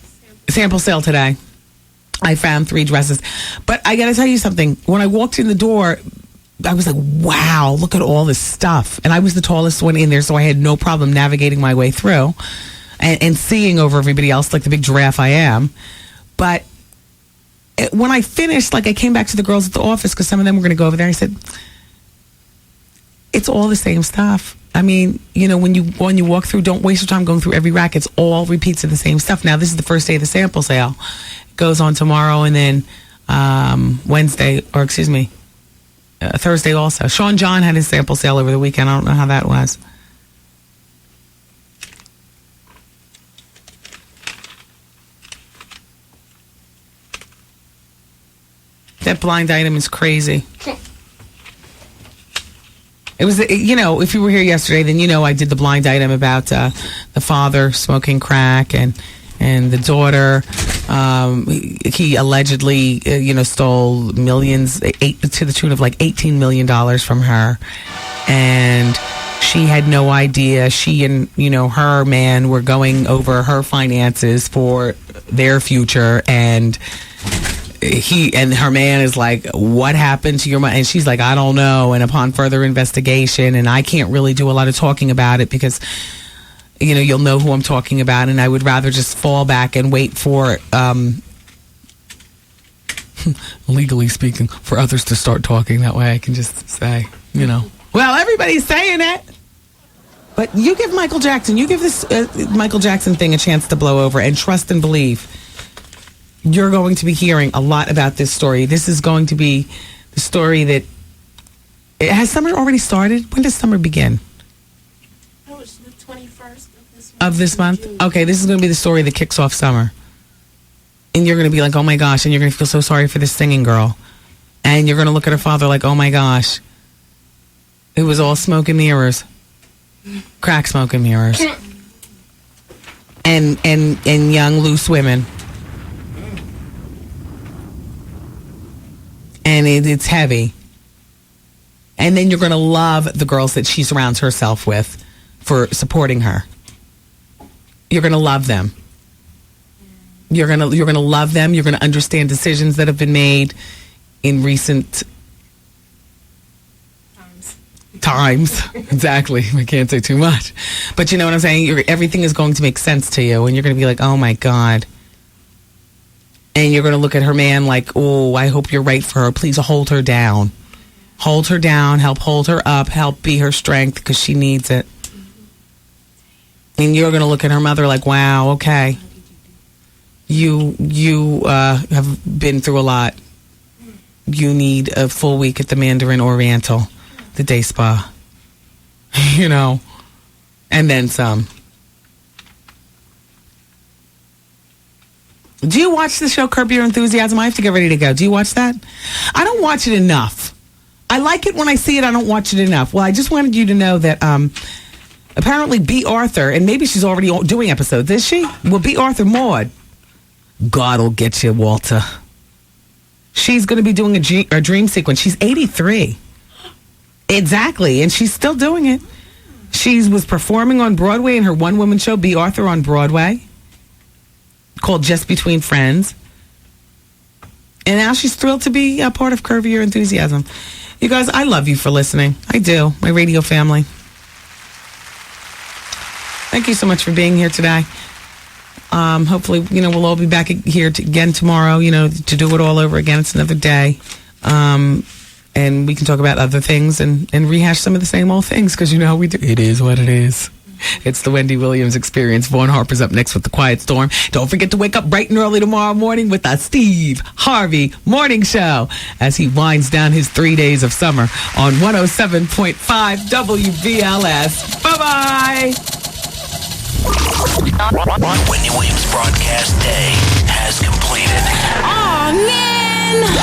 Sample sale today. I found 3 dresses. But I got to tell you something. When I walked in the door, I was like, wow, look at all this stuff. And I was the tallest one in there, so I had no problem navigating my way through and seeing over everybody else like the big giraffe I am. But when I finished, like I came back to the girls at the office because some of them were going to go over there. I said, it's all the same stuff. I mean, you know, when you walk through, don't waste your time going through every rack. It's all repeats of the same stuff. Now, this is the first day of the sample sale. It goes on tomorrow and then Thursday also. Sean John had his sample sale over the weekend. I don't know how that was. That blind item is crazy. It was, you know, if you were here yesterday, then you know I did the blind item about the father smoking crack and the daughter. He allegedly, stole millions, to the tune of like $18 million from her. And she had no idea. She and, her man were going over her finances for their future. And her man is like, what happened to your money? And she's like, I don't know. And upon further investigation, and I can't really do a lot of talking about it because, you'll know who I'm talking about. And I would rather just fall back and wait for, legally speaking, for others to start talking. That way I can just say, well, everybody's saying it. But you give Michael Jackson, this Michael Jackson thing a chance to blow over, and trust and believe. You're going to be hearing a lot about this story. This is going to be the story that... Has summer already started? When does summer begin? Oh, it's the 21st of this month. Okay, this is going to be the story that kicks off summer. And you're going to be like, oh my gosh, and you're going to feel so sorry for this singing girl. And you're going to look at her father like, oh my gosh. It was all smoke and mirrors. Crack, smoke and mirrors. And young, loose women. And it's heavy. And then you're going to love the girls that she surrounds herself with for supporting her. You're going to love them. You're going to love them. You're going to understand decisions that have been made in recent times. Exactly. I can't say too much. But you know what I'm saying? Everything is going to make sense to you. And you're going to be like, oh my God. And you're going to look at her man like, oh, I hope you're right for her. Please hold her down. Hold her down. Help hold her up. Help be her strength because she needs it. And you're going to look at her mother like, wow, okay. You have been through a lot. You need a full week at the Mandarin Oriental, the day spa. And then some. Do you watch the show Curb Your Enthusiasm? I have to get ready to go. Do you watch that? I don't watch it enough. I like it when I see it. I don't watch it enough. Well, I just wanted you to know that apparently B. Arthur, and maybe she's already doing episodes, is she? Well, B. Arthur Maud. God will get you, Walter. She's going to be doing a dream sequence. She's 83. Exactly. And she's still doing it. She was performing on Broadway in her one-woman show, B. Arthur on Broadway, called Just Between Friends. And now she's thrilled to be a part of Curb Your Enthusiasm. You guys, I love you for listening. I do. My radio family. Thank you so much for being here today. Hopefully, we'll all be back here again tomorrow, to do it all over again. It's another day. And we can talk about other things and rehash some of the same old things because how we do. It is what it is. It's the Wendy Williams Experience. Vaughn Harper's up next with The Quiet Storm. Don't forget to wake up bright and early tomorrow morning with the Steve Harvey Morning Show as he winds down his 3 days of summer on 107.5 WVLS. Bye-bye. Wendy Williams broadcast.